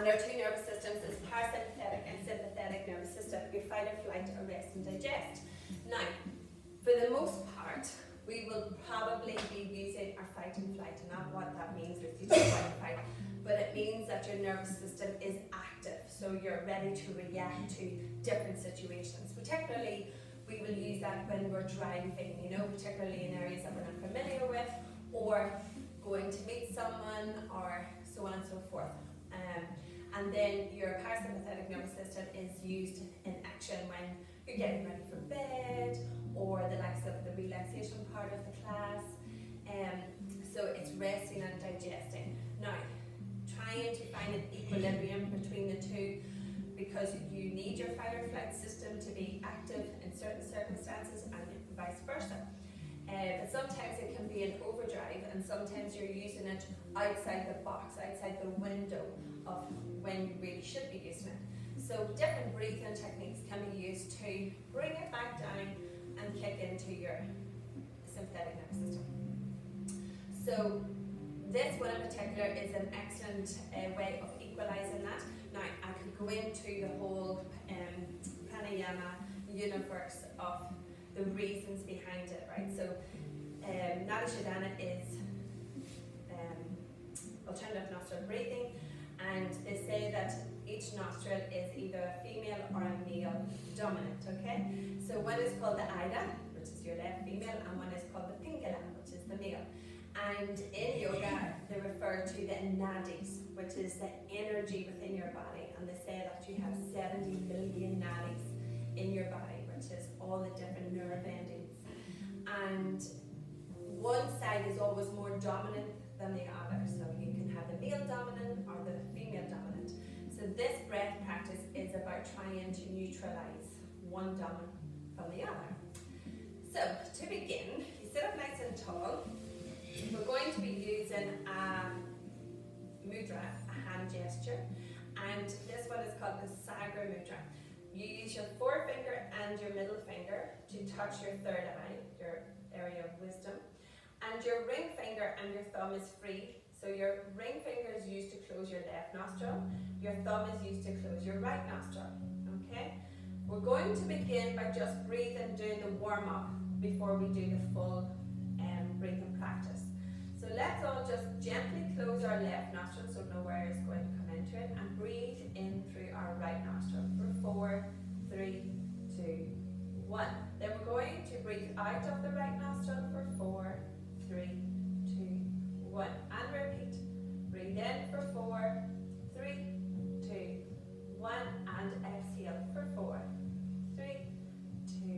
And our two nervous systems is parasympathetic and sympathetic nervous system, your fight or flight, or rest and digest. Now, for the most part, we will probably be using our fight and flight, and not what that means is you don't fight and fight, but it means that your nervous system is active, so you're ready to react to different situations. Particularly, we will use that when we're driving, you know, particularly in areas that we're not familiar with, or going to meet someone, or so on and so forth. And then your parasympathetic nervous system is used in action when you're getting ready for bed, or the likes of the relaxation part of the class. So it's resting and digesting. Now, trying to find an equilibrium between the two, because you need your fight or flight system to be active in certain circumstances and vice versa. But sometimes it can be an overdrive, and sometimes you're using it outside the box, outside the window of when you really should be using it. So different breathing techniques can be used to bring it back down and kick into your sympathetic nervous system. So this one in particular is an excellent way of equalizing that. Now, I could go into the whole pranayama universe of the reasons behind it, right? So Nadi Shodhana is alternative nostril breathing, and they say that each nostril is either a female or a male dominant, okay? So one is called the Ida, which is your left female, and one is called the Pingala, which is the male. And in yoga, they refer to the nadis, which is the energy within your body, and they say that you have 70 million nadis in your body, which is all the different nerve endings. And one side is always more dominant than the other, so you can have the male dominant or the female dominant. So this breath practice is about trying to neutralize one dominant from the other. So to begin, you sit up nice and tall. We're going to be using a mudra, a hand gesture, and this one is called the Sagra mudra. You use your forefinger and your middle finger to touch your third eye, your area of wisdom, and your ring finger and your thumb is free. So your ring finger is used to close your left nostril, your thumb is used to close your right nostril, okay? We're going to begin by just breathing, doing the warm-up before we do the full breathing practice. So let's all just gently close our left nostril so no air is going to come into it, and breathe in through our right nostril for 4, 3, 2, 1. Then we're going to breathe out of the right nostril for 4, 3, 2, 1. And repeat. Breathe in for 4, 3, 2, 1. And exhale for 4, 3, 2,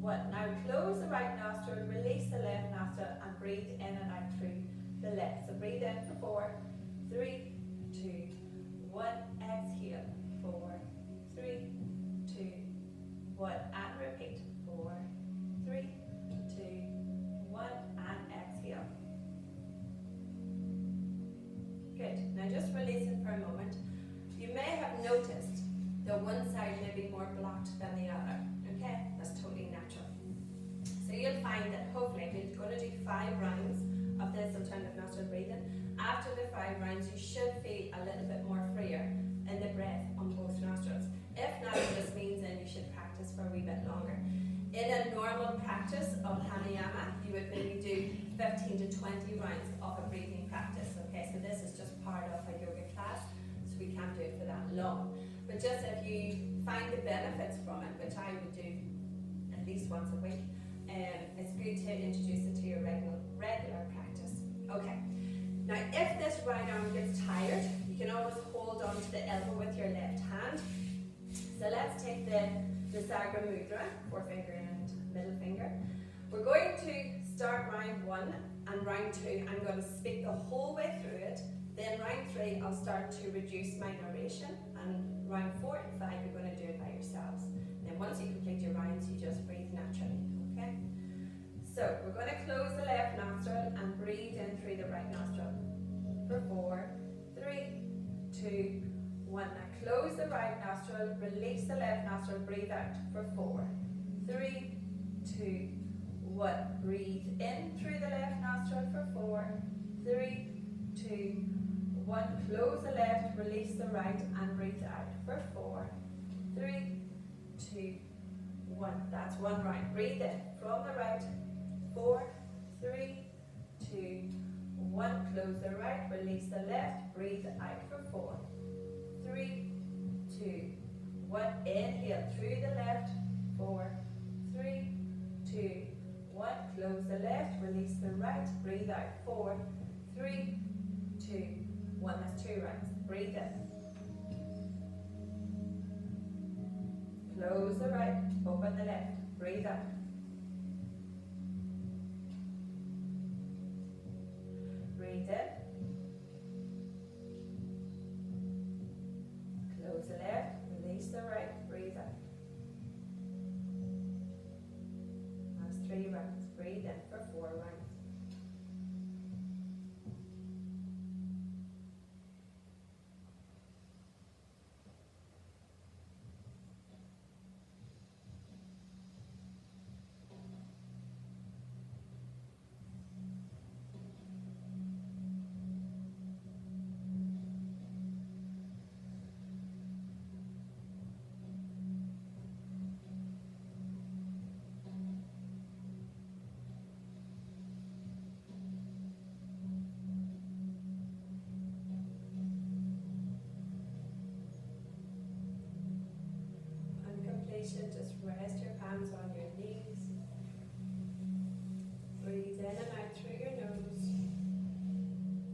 1. Now close the right nostril, release the left nostril, and breathe in and out through the left. So breathe in for 4, 3, 2, 1. Exhale. 4, 3, 2, 1. And repeat. 4, 3, 2, 1. And exhale. Good. Now just release it for a moment. You may have noticed that one side may be more blocked than the other. Okay? That's totally natural. So you'll find that hopefully we're going to do 5 rounds of this alternative nostril breathing. After the 5 rounds, you should feel a little bit more freer in the breath on both nostrils. If not, it just means then you should practice for a wee bit longer. In a normal practice of pranayama, you would maybe do 15 to 20 rounds of a breathing practice. Okay, so this is just part of a yoga class, so we can't do it for that long. But just if you find the benefits from it, which I would do at least once a week, it's good to introduce it to your regular practice. Okay. Now, if this right arm gets tired, you can always hold on to the elbow with your left hand. So let's take the Sagra mudra, forefinger and middle finger. We're going to start round 1 and round 2. I'm going to speak the whole way through it. Then round 3, I'll start to reduce my narration. And round 4 and 5, you're going to do it by yourselves. And then once you complete your rounds, you just breathe naturally. Okay? So we're going to close the left nostril and breathe in through the right nostril for 4, 3, 2, 1. Now close the right nostril, release the left nostril, breathe out for 4, 3, 2, 1. Breathe in through the left nostril for 4, 3, 2, 1. Close the left, release the right, and breathe out for 4, 3, 2, 1. That's 1 round. Breathe in from the right. 4, 3, 2, 1. Close the right, release the left, breathe out for 4, 3, 2, 1. Inhale through the left. 4, 3, 2, 1. Close the left, release the right, breathe out. 4, 3, 2, 1. That's 2 rounds. Breathe in. Close the right, open the left, breathe out. Breathe in. Close the left, release the right, breathe out. That's 3 rounds. Breathe in for 4 rounds. Just rest your palms on your knees. Breathe in and out through your nose.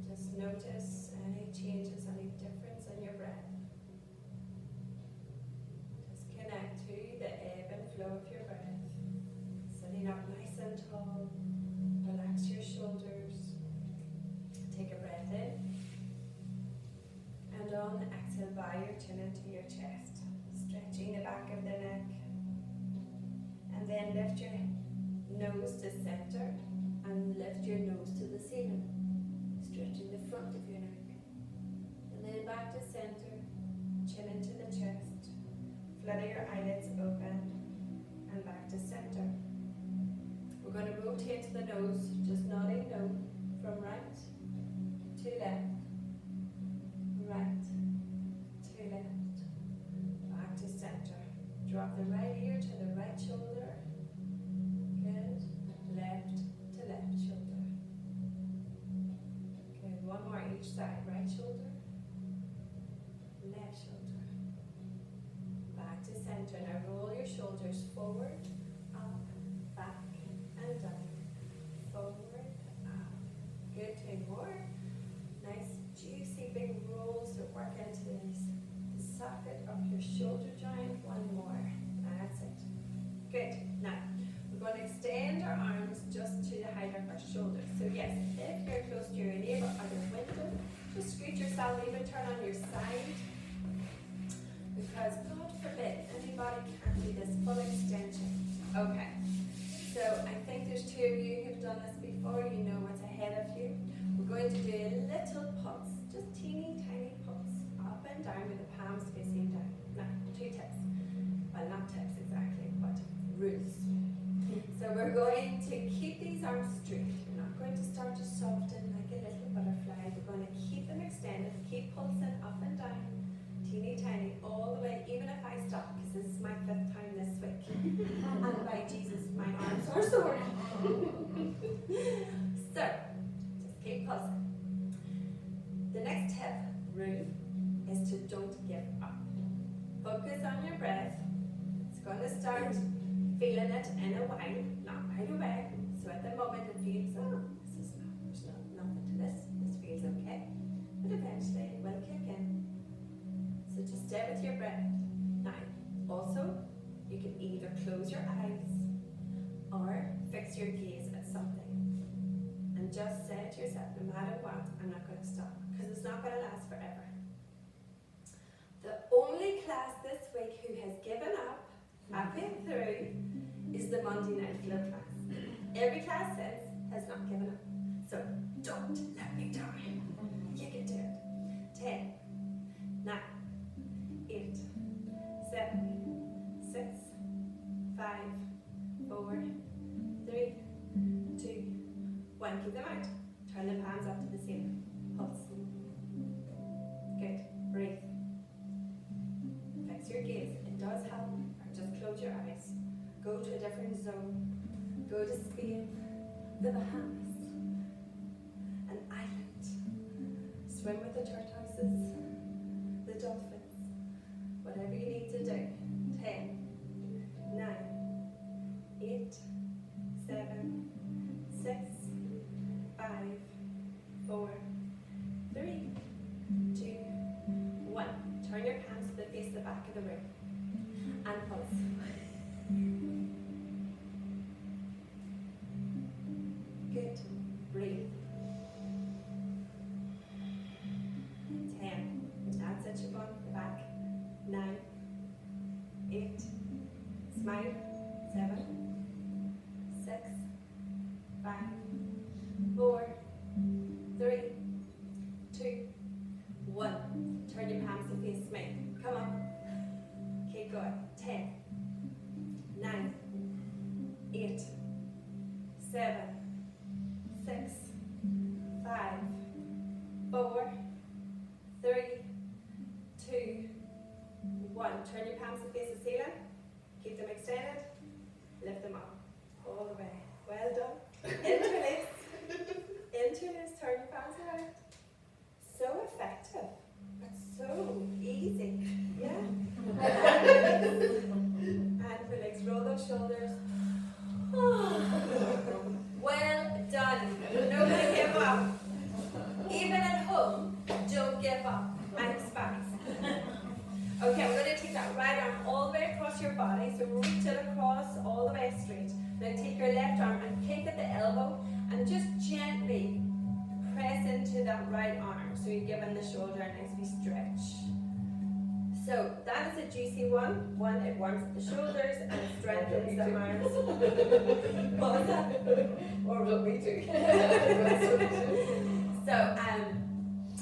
Just notice any changes, any difference in your breath. Just connect to the ebb and flow of your breath. Sitting up nice and tall. Relax your shoulders. Take a breath in. And on exhale, bow your chin into your chest. Stretching the back of the neck, and then lift your nose to center and lift your nose to the ceiling, stretching the front of your neck, and then back to center, chin into the chest, flutter your eyelids open, and back to center. We're going to rotate the nose, just nodding no, from right to left, right to left. Back to center. Drop the right ear to the right shoulder. Good. Left to left shoulder. Good. One more each side. Right shoulder. Left shoulder. Back to center. Now roll your shoulders forward, up, back, and down. Forward, up. Good. 2 more. Nice, juicy, big rolls that work into these. Socket of your shoulder joint. 1 more. That's it. Good. Now, we're going to extend our arms just to the height of our shoulders. So yes, if you're close to your neighbour or the window, just scoot yourself, even turn on your side. Because God forbid anybody can do this full extension. Okay. So I think there's 2 of you who've done this before. You know what's ahead of you. We're going to do a little pulse. Just teeny tiny pulse. Up and down with the palms facing down. Now, 2 tips. Well, not tips exactly, but rules. So we're going to keep these arms straight. We're not going to start to soften like a little butterfly. We're going to keep them extended. Keep pulsing up and down. Teeny tiny, all the way, even if I stop, because this is my 5th time this week. And by Jesus, my arms are sore. So, just keep pulsing. The next tip, rule, is to don't give up. Focus on your breath. It's going to start feeling it in a while, not right away. So at the moment it feels, there's nothing to this. This feels okay. But eventually it will kick in. So just stay with your breath. Now, also, you can either close your eyes or fix your gaze at something. And just say to yourself, no matter what, I'm not going to stop. Because it's not going to last forever. The only class this week who has given up halfway through is the Monday Night Flow class. Every class since has not given up. So don't let me down. You can do it. 10, 9, 8, 7, 6, 5, 4, 3, 2, 1. Keep them out. Turn the palms up to the ceiling. Pulse. to a different zone. Go to Spain, the Bahamas, an island. Swim with the tortoises, the dolphins, whatever you need to do. 10, 9, 8, 7, 6, 5, 4, 3, 2, 1. Turn your palms to face the back of the room. And pulse. Good. Breathe. 10. That's it, you're on the back. 9, 8, smile. 7, 6, 5, 4, 3, 2, 1. Turn your palms to face smile. Come on. Keep going. 10, 9, 8, 7, 6, 5, 4, 3, 2, 1. Turn your palms to face the ceiling. Keep them extended. Lift them up. All the way. Well done. Interlace. Interlace. Turn your palms around. So effective. But so easy. Yeah? And relax. Roll those shoulders. Well done. Nobody give up. Even at home, don't give up. I'm spice. Okay, we're going to take that right arm all the way across your body. So reach it across all the way straight. Now take your left arm and kick at the elbow and just gently press into that right arm. So you're giving the shoulder a nice wee stretch. So that is a juicy one. One, it warms up the shoulders and strengthens the arms. What was that? Or what we do. So,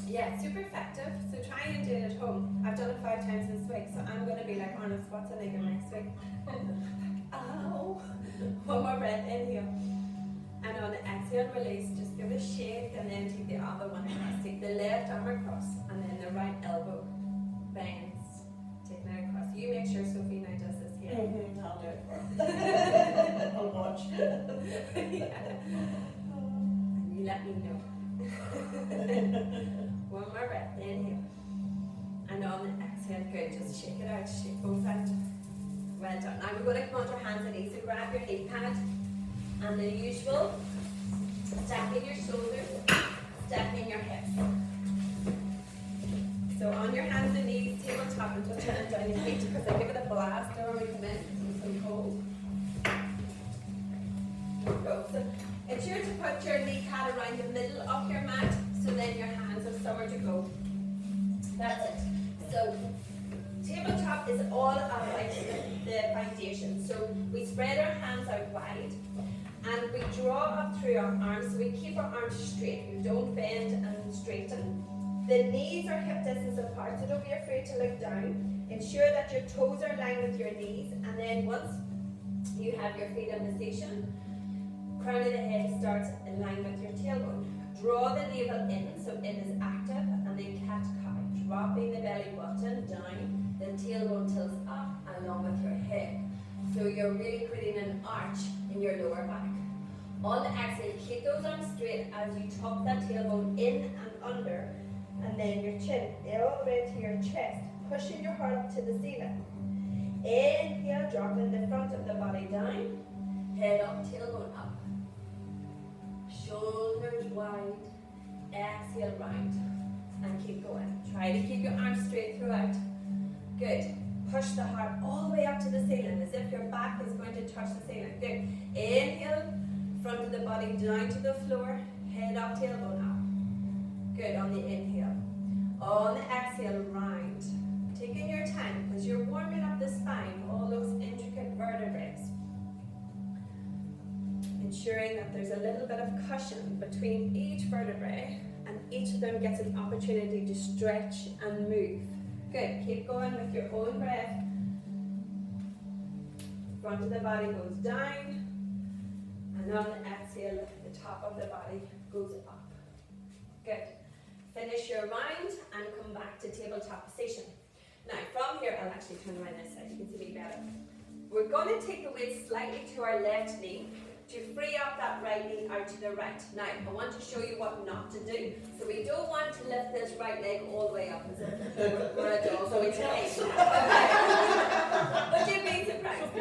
yeah, super effective. So try and do it at home. I've done it 5 times this week, so I'm going to be like Arnold Schwarzenegger next week. Ow! One more breath, inhale. And on the exhale, release. Just give it a shake and then take the other one across. Take the left arm across and then the right elbow bends. Take that across. You make sure Sophie now does this here. I'll do it for her. I'll watch. Yeah. And you let me know. One more breath, inhale. And on the exhale, good. Just shake it out, shake both out. Well done. Now we're going to come onto our hands and knees. So grab your knee pad and the usual. Stack in your shoulders, stack in your hips. So on your hands and knees, tabletop and touch it down your feet because I give it a blast when we come in. It's so cold. Go. So it's sure to put your knee pad around the middle of your mat so then your hands have somewhere to go. That's it. So tabletop is all about the foundation. So we spread our hands out wide and we draw up through our arms. So we keep our arms straight. We don't bend and straighten. The knees are hip distance apart, so don't be afraid to look down. Ensure that your toes are aligned with your knees, and then once you have your feet in position, crown of the head starts in line with your tailbone. Draw the navel in, so in is active, and then cat-cow. Dropping the belly button down, the tailbone tilts up along with your head. So you're really creating an arch in your lower back. On the exhale, keep those arms straight as you tuck that tailbone in and under, and then your chin all the way to your chest, pushing your heart up to the ceiling. Inhale, dropping the front of the body down, head up, tailbone up. Shoulders wide, exhale round, and keep going. Try to keep your arms straight throughout. Good. Push the heart all the way up to the ceiling, as if your back is going to touch the ceiling. Good. Inhale, front of the body down to the floor, head up, tailbone up. Good, on the inhale. On the exhale, round. Taking your time, because you're warming up the spine, all those intricate vertebrae. Ensuring that there's a little bit of cushion between each vertebrae, and each of them gets an opportunity to stretch and move. Good, keep going with your own breath. Front of the body goes down, and on the exhale, the top of the body goes up. Good. Finish your round and come back to tabletop position. Now from here, I'll actually turn around this side, you can see me better. We're going to take the weight slightly to our left knee to free up that right knee out to the right. Now, I want to show you what not to do. So we don't want to lift this right leg all the way up, is it? We're a dog, so it's okay. But you'd be surprised.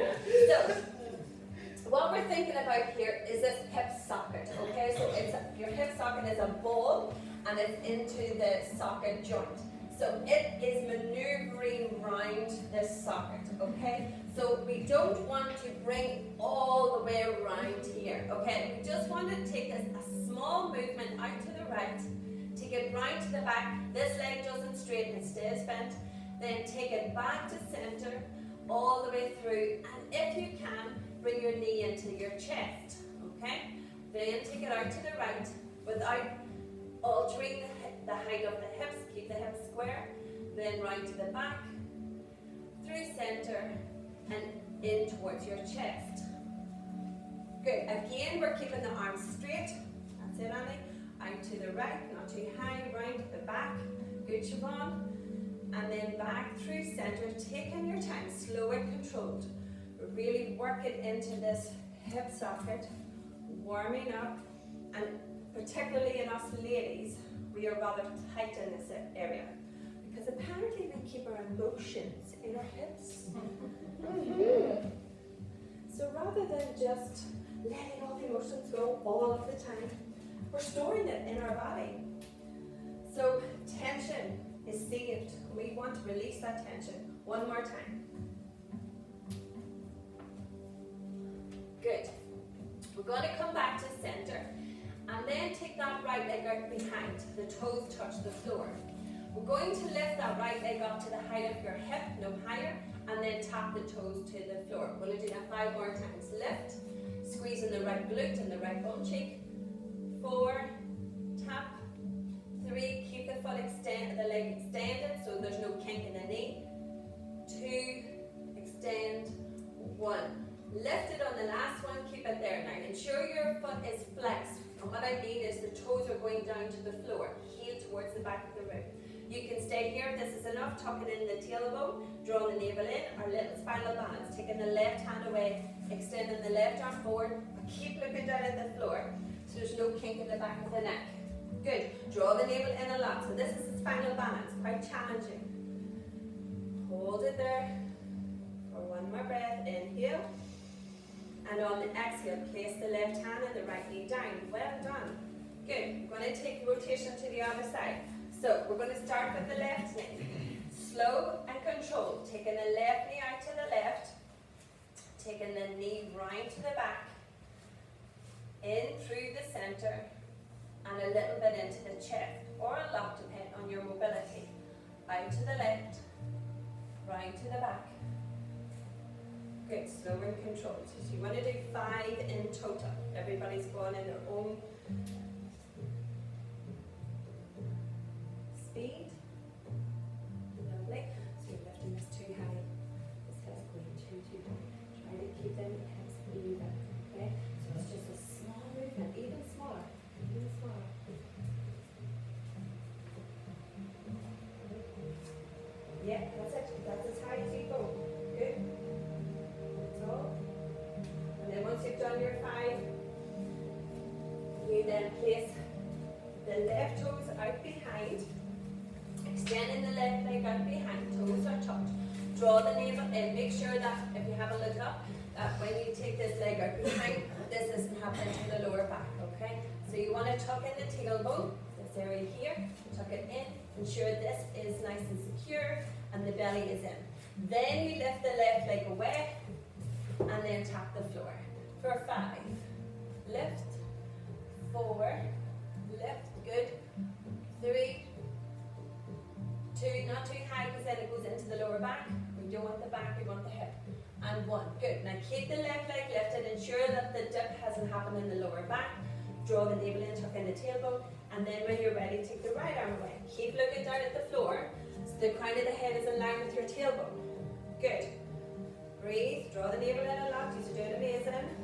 So, what we're thinking about here is this hip socket, okay? So your hip socket is a ball and it's into the socket joint. So it is maneuvering round this socket, okay? So we don't want to bring all the way around here, okay? We just want to take a small movement out to the right, take it round to the back. This leg doesn't straighten, it stays bent. Then take it back to center, all the way through, and if you can, bring your knee into your chest, okay? Then take it out to the right without altering the height of the hips. Keep the hips square. Then round to the back, through center, and in towards your chest. Good. Again, we're keeping the arms straight. That's it, Annie. Out to the right, not too high. Round to the back. Good, Siobhan. And then back through center. Taking your time, slow and controlled. Really work it into this hip socket, warming up, and particularly in us ladies, we are rather tight in this area because apparently we keep our emotions in our hips. So rather than just letting all the emotions go all of the time, we're storing it in our body. So tension is saved. We want to release that tension. One more time. Good. We're going to come back to center and then take that right leg out behind. The toes touch the floor. We're going to lift that right leg up to the height of your hip, no higher, and then tap the toes to the floor. We're going to do that 5 more times. Lift, squeezing the right glute and the right bum cheek. 4, tap. 3, keep the foot the leg extended so there's no kink in the knee. 2, extend. 1. Lift it on the last one, keep it there. Now ensure your foot is flexed. And what I mean is the toes are going down to the floor, heel towards the back of the rib. You can stay here if this is enough, tucking in the tailbone, drawing the navel in, or little spinal balance. Taking the left hand away, extending the left arm forward, but keep looking down at the floor so there's no kink in the back of the neck. Good. Draw the navel in a lot. So this is the spinal balance, quite challenging. Hold it there for one more breath. Inhale. And on the exhale, place the left hand and the right knee down. Well done. Good. We're going to take rotation to the other side. So we're going to start with the left knee. Slow and controlled. Taking the left knee out to the left. Taking the knee right to the back. In through the center. And a little bit into the chest. Or a lot, depending on your mobility. Out to the left. Right to the back. Good, slow and controlled. So you want to do 5 in total. Everybody's going in their own speed. Lovely. So you're lifting this too high. This head's going too high. Try to keep them hips even. Okay? So it's just a small movement, even smaller. Even smaller. Yeah, that's it. That's as high as you go. Good. And then once you've done your 5, you then place the left toes out behind, extending the left leg out behind, toes are tucked. Draw the navel in. Make sure that if you have a look up, that when you take this leg out behind, this isn't happening to the lower back, okay? So you want to tuck in the tailbone, this area here, tuck it in, ensure this is nice and secure, and the belly is in. Then you lift the left leg away, and then tap the floor. For 5, lift, 4, lift, good, 3, 2, not too high because then it goes into the lower back. We don't want the back, we want the hip. And 1, good. Now keep the left leg lifted, ensure that the dip hasn't happened in the lower back. Draw the navel in, tuck in the tailbone, and then when you're ready, take the right arm away. Keep looking down at the floor, so the crown of the head is in line with your tailbone. Good. Breathe, draw the navel in a lot, you're doing amazing.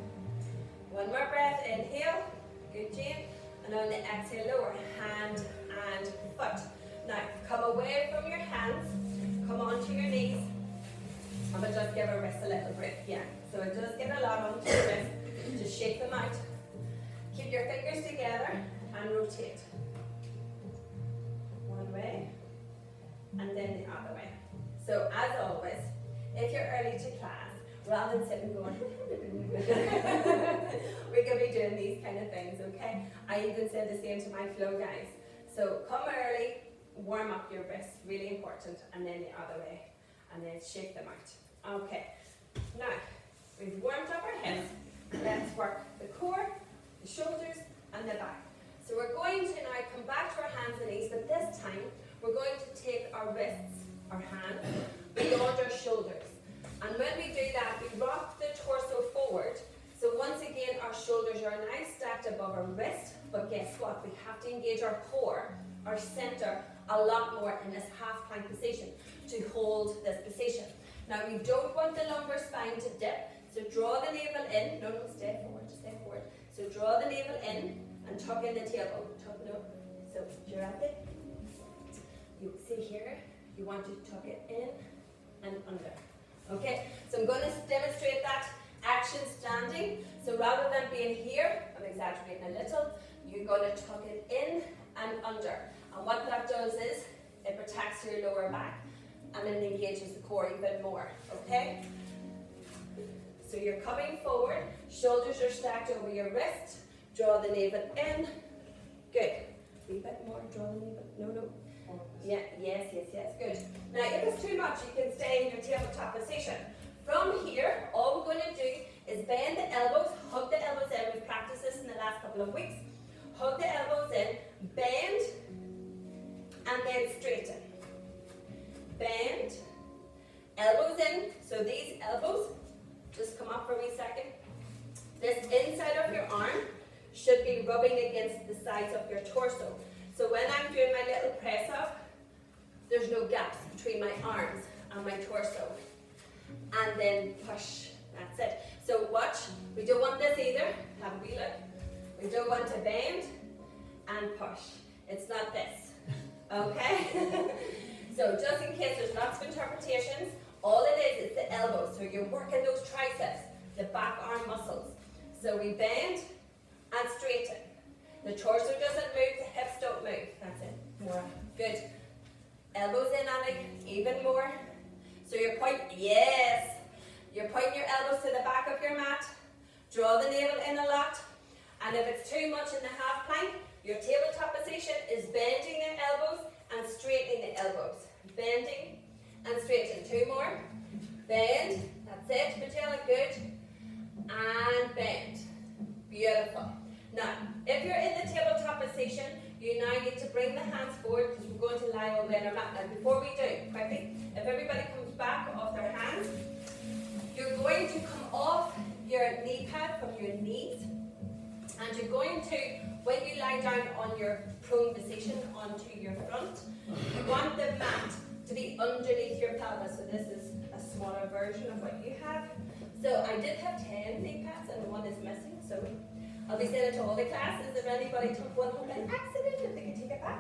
1 more breath, inhale, good Jane. And on the exhale, lower hand and foot. Now, come away from your hands, come onto your knees, And we'll just give our wrists a little break, yeah. So we'll just get a lot onto your wrist, just shake them out. Keep your fingers together and rotate. One way, and then the other way. So as always, if you're early to class, rather than sitting going, we're going to be doing these kind of things, okay? I even said the same to my flow guys. So come early, warm up your wrists, really important, and then the other way, and then shake them out. Okay, now we've warmed up our hips. Let's work the core, the shoulders, and the back. So we're going to now come back to our hands and knees, but this time we're going to take our wrists, our hands, beyond our shoulders. And when we do that, we rock the torso forward. So once again, our shoulders are now stacked above our wrist, but guess what? We have to engage our core, our center, a lot more in this half plank position to hold this position. Now we don't want the lumbar spine to dip, so draw the navel in. No, stay forward, stay forward. So draw the navel in and tuck in the tailbone. So you're at it. You see here, you want to tuck it in and under. Okay, so I'm going to demonstrate that action standing. So rather than being here, I'm exaggerating a little, you're going to tuck it in and under. And what that does is, it protects your lower back and it engages the core even more, okay? So you're coming forward, shoulders are stacked over your wrist, draw the navel in, good. A wee bit more, draw the navel, no. Yeah, yes, good. Now if it's too much, you can stay in your tabletop position. From here, all we're going to do is bend the elbows, hug the elbows in. We've practiced this in the last couple of weeks. Hug the elbows in, bend, and then straighten. Bend, elbows in. So these elbows, just come up for a wee second. This inside of your arm should be rubbing against the sides of your torso. So when I'm doing my little press up, there's no gaps between my arms and my torso. And then push, that's it. So watch, we don't want this either, have a wee look. We don't want to bend and push. It's not this, okay? So just in case there's lots of interpretations, all it is the elbows. So you're working those triceps, the back arm muscles. So we bend and straighten. The torso doesn't move, the hips don't move. That's it. More. Good. Elbows in, Annie. Even more. So you're pointing, yes. You're pointing your elbows to the back of your mat. Draw the navel in a lot. And if it's too much in the half plank, your tabletop position is bending the elbows and straightening the elbows. Bending and straightening. Two more. Bend. That's it, Matilda. Good. And bend. Beautiful. Now, if you're in the tabletop position, you now need to bring the hands forward because we're going to lie all day on our mat. Now, before we do, quickly, if everybody comes back off their hands, you're going to come off your knee pad from your knees, and you're going to, when you lie down on your prone position onto your front, you want the mat to be underneath your pelvis. So this is a smaller version of what you have. So I did have 10 knee pads and one is missing, so I'll be saying it to all the classes. If anybody took one home by accident, if they can take it back.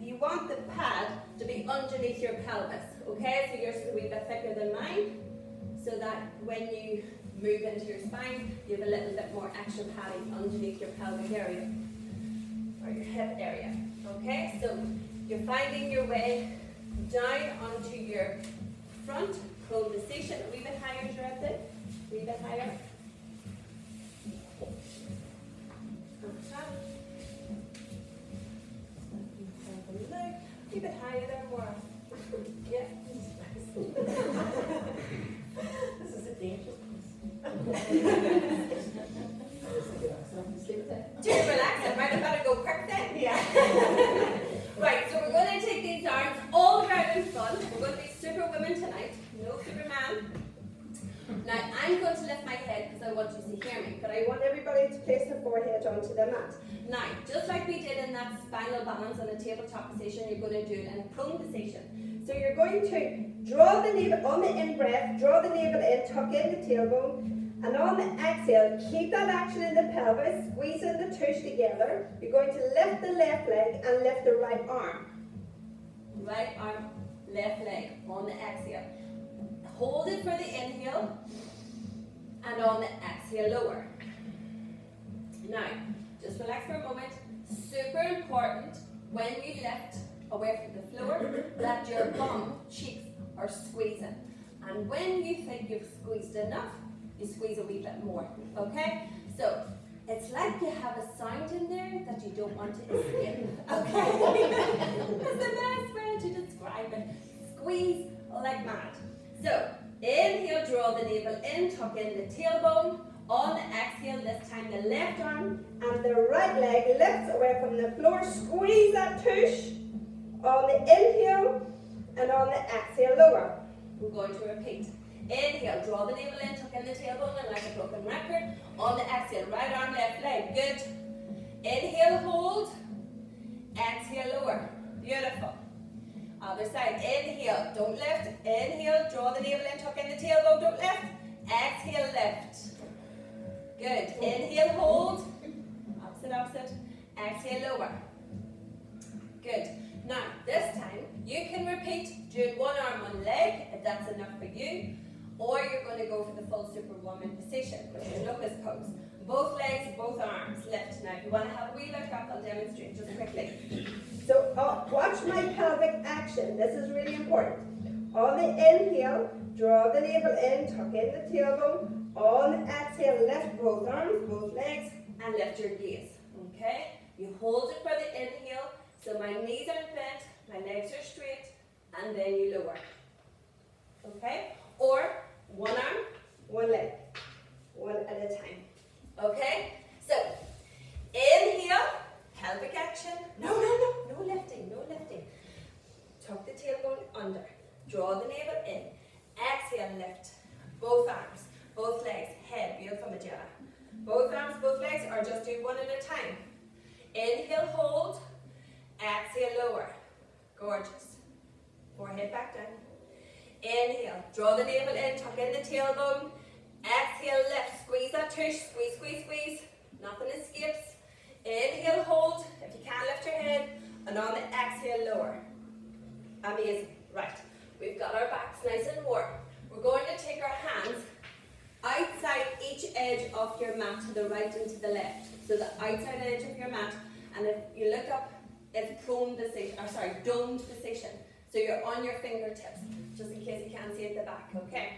You want the pad to be underneath your pelvis, okay? So yours is a wee bit thicker than mine, so that when you move into your spine, you have a little bit more extra padding underneath your pelvic area, or your hip area, okay? So you're finding your way down onto your front prone position, a wee bit higher, Gerard, a wee bit higher. A bit higher there, more. Yeah. This is a dangerous Just relax, I might have better go quick then. Yeah. Right, so we're going to take these arms all around in front. We're going to be superwomen tonight, no Superman. Now, I'm going to lift my head because I want you to hear me, but I want everybody to place their forehead onto the mat. Now, just like we did in that spinal balance on the tabletop position, you're going to do it in a prone position. So you're going to draw the navel on the in-breath, draw the navel in, tuck in the tailbone, and on the exhale, keep that action in the pelvis, squeezing the tush together. You're going to lift the left leg and lift the right arm. Right arm, left leg on the exhale. hold it for the inhale, and on the exhale, lower. Now, just relax for a moment. Super important when you lift away from the floor that your bum cheeks are squeezing. And when you think you've squeezed enough, you squeeze a wee bit more, okay? So, it's like you have a sound in there that you don't want to escape, okay? That's the best way to describe it. Squeeze like mad. So, inhale, draw the navel in, tuck in the tailbone. On the exhale, this time the left arm And the right leg lifts away from the floor. Squeeze that tush. On the inhale and on the exhale, lower. we're going to repeat. Inhale, draw the navel in, tuck in the tailbone, and like a broken record. On the exhale, right arm, left leg. Good. Inhale, hold. Exhale, lower. Beautiful. Other side. Inhale, don't lift. Inhale, draw the navel in, tuck in the tailbone, don't lift. Exhale, lift. Good. Inhale, hold. Opposite, opposite. Exhale, lower. Good. Now, this time, you can repeat doing one arm, one leg, if that's enough for you. Or you're going to go for the full superwoman position, which is Lucas pose. Both legs, both arms, lift. Now, if you want to have a wee look up, I'll demonstrate just quickly. So watch my pelvic action. This is really important. On the inhale, draw the navel in, tuck in the tailbone. On the exhale, lift both arms, both legs, And lift your gaze, okay? You hold it for the inhale, so my knees are bent, my legs are straight, and then you lower. Okay? Or one arm, one leg, one at a time. okay? So, inhale, pelvic action. No lifting, no lifting. Tuck the tailbone under. Draw the navel in. Exhale, lift. Both arms, both legs, head, beautiful Magella. Both arms, both legs, or just do one at a time. Inhale, hold. Exhale, lower. Gorgeous. Forehead back down. Inhale, draw the navel in, tuck in the tailbone. Exhale, lift. Squeeze that tush. Squeeze, squeeze, squeeze. Nothing escapes. Inhale, hold. If you can't lift your head. And on the exhale, lower. Amazing. Right. We've got our backs nice and warm. We're going to take our hands outside each edge of your mat to the right and to the left. So the outside edge of your mat. And if you look up, it's prone position, or sorry, domed position. So you're on your fingertips, just in case you can't see at the back, okay?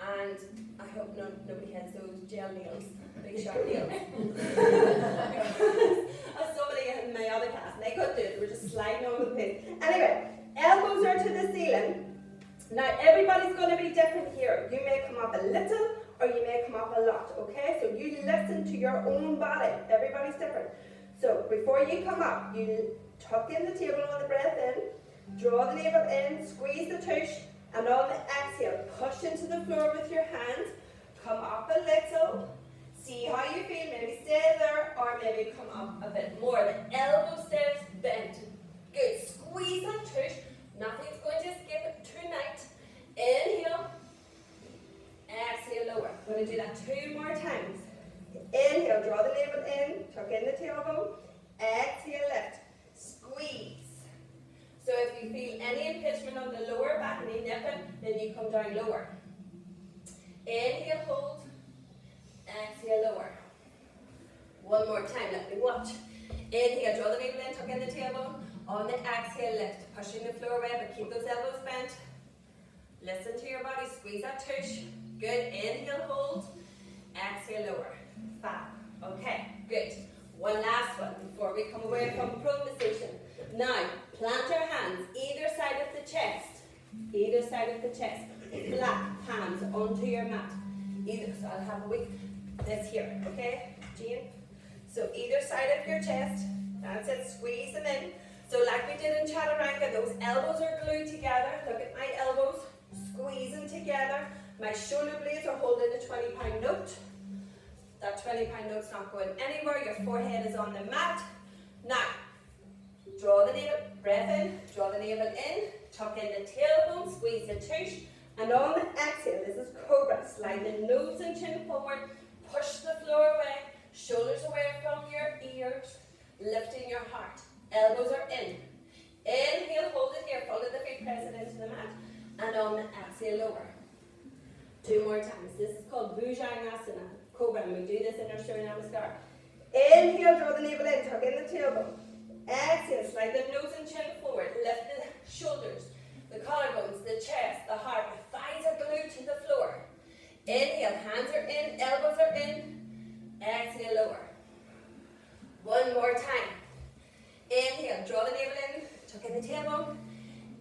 And I hope nobody has those gel nails, big sharp nails. Somebody in my other class, and they couldn't do it, they were just sliding over the place. Anyway, elbows are to the ceiling. Now everybody's going to be different here. You may come up a little or you may come up a lot, okay? So you listen to your own body. Everybody's different. So before you come up, you tuck in the table on the breath in, draw the navel in, squeeze the tush, and on the exhale, push into the floor with your hands, come up a little, see how you feel, maybe stay there, or maybe come up a bit more. The elbow stays bent. Good, squeeze that tush, nothing's going to escape it tonight. Inhale, exhale, lower. I'm going to do that 2 more times. Inhale, draw the navel in, tuck in the tailbone, exhale, lift, squeeze. So if you feel any impingement on the lower back, any nipping, then you come down lower. Inhale, hold, exhale, lower. One more time, let me watch. Inhale, draw the navel in, tuck in the tailbone. On the exhale, lift, pushing the floor away, but keep those elbows bent. Listen to your body, squeeze that tush. Good, inhale, hold, exhale, lower. Fab. Okay, good. One last one before we come away from prone position. Now, plant your hands either side of the chest. Either side of the chest. Flat palms onto your mat. Either, so I'll have a week this here, okay, Jean? So either side of your chest. That's it, squeeze them in. So like we did in Chaturanga, those elbows are glued together. Look at my elbows, squeezing together. My shoulder blades are holding a 20-pound note. That 20-pound note's not going anywhere. Your forehead is on the mat. Now, draw the navel, breath in, draw the navel in, tuck in the tailbone, squeeze the tush, and on the exhale, this is cobra. Slide the nose and chin forward, push the floor away, shoulders away from your ears, lifting your heart. Elbows are in. Inhale, hold it here, follow the feet, press it into the mat, and on the exhale, lower. 2 more times. This is called Bhujangasana, Cobra, and we do this in our Surya Namaskar. Inhale, draw the navel in, tuck in the tailbone. Exhale, slide the nose and chin forward, lift the shoulders, the collarbones, the chest, the heart, the thighs are glued to the floor. Inhale, hands are in, elbows are in. Exhale, lower. 1 more time. Inhale, draw the navel in, tuck in the tailbone.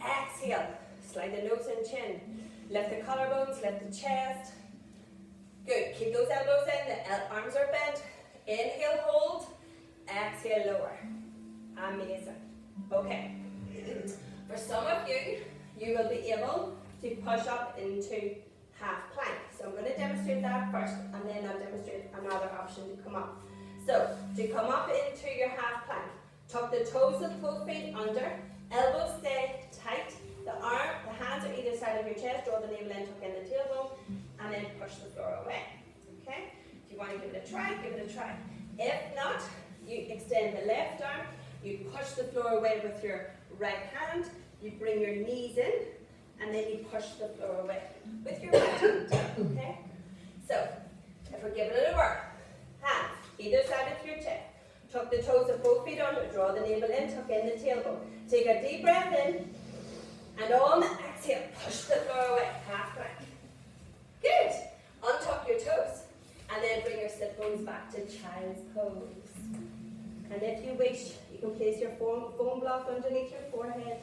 Exhale, slide the nose and chin. Lift the collarbones, lift the chest. Good, keep those elbows in, the arms are bent. Inhale, hold. Exhale, lower. Amazing. Okay. For some of you, you will be able to push up into half plank. So I'm going to demonstrate that first, and then I'll demonstrate another option to come up. So, to come up into your half plank, tuck the toes of both feet under, elbows stay tight, the hands are either side of your chest, draw the navel in, tuck in the tailbone, and then push the floor away. Okay? If you want to give it a try, give it a try. If not, you extend the left arm, you push the floor away with your right hand, you bring your knees in, and then you push the floor away with your right hand. Okay? So, if we're giving it a whirl, hands either side of your chest, tuck the toes of both feet under, draw the navel in, tuck in the tailbone. Take a deep breath in, and on the exhale, push the floor away, half plank. Good. Untuck your toes, and then bring your sit bones back to child's pose. And if you wish, you can place your foam block underneath your forehead.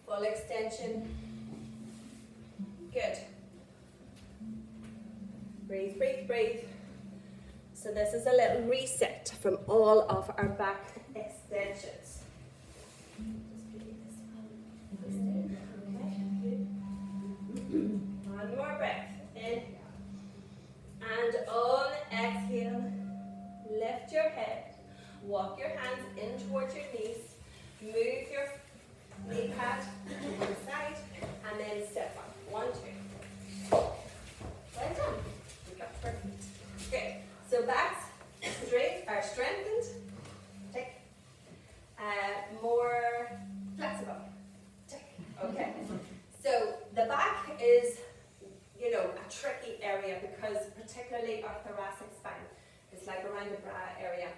Full extension. Good. Breathe, breathe, breathe. So this is a little reset from all of our back extensions. One more breath. In. And on exhale, lift your head. Walk your hands in towards your knees. Move your knee pad to one side, and then step up. 1, 2. Well done. You got perfect. Good. So backs are strengthened. Tick. More flexible. Tick. Okay. So the back is, a tricky area because particularly our thoracic spine is like around the bra area.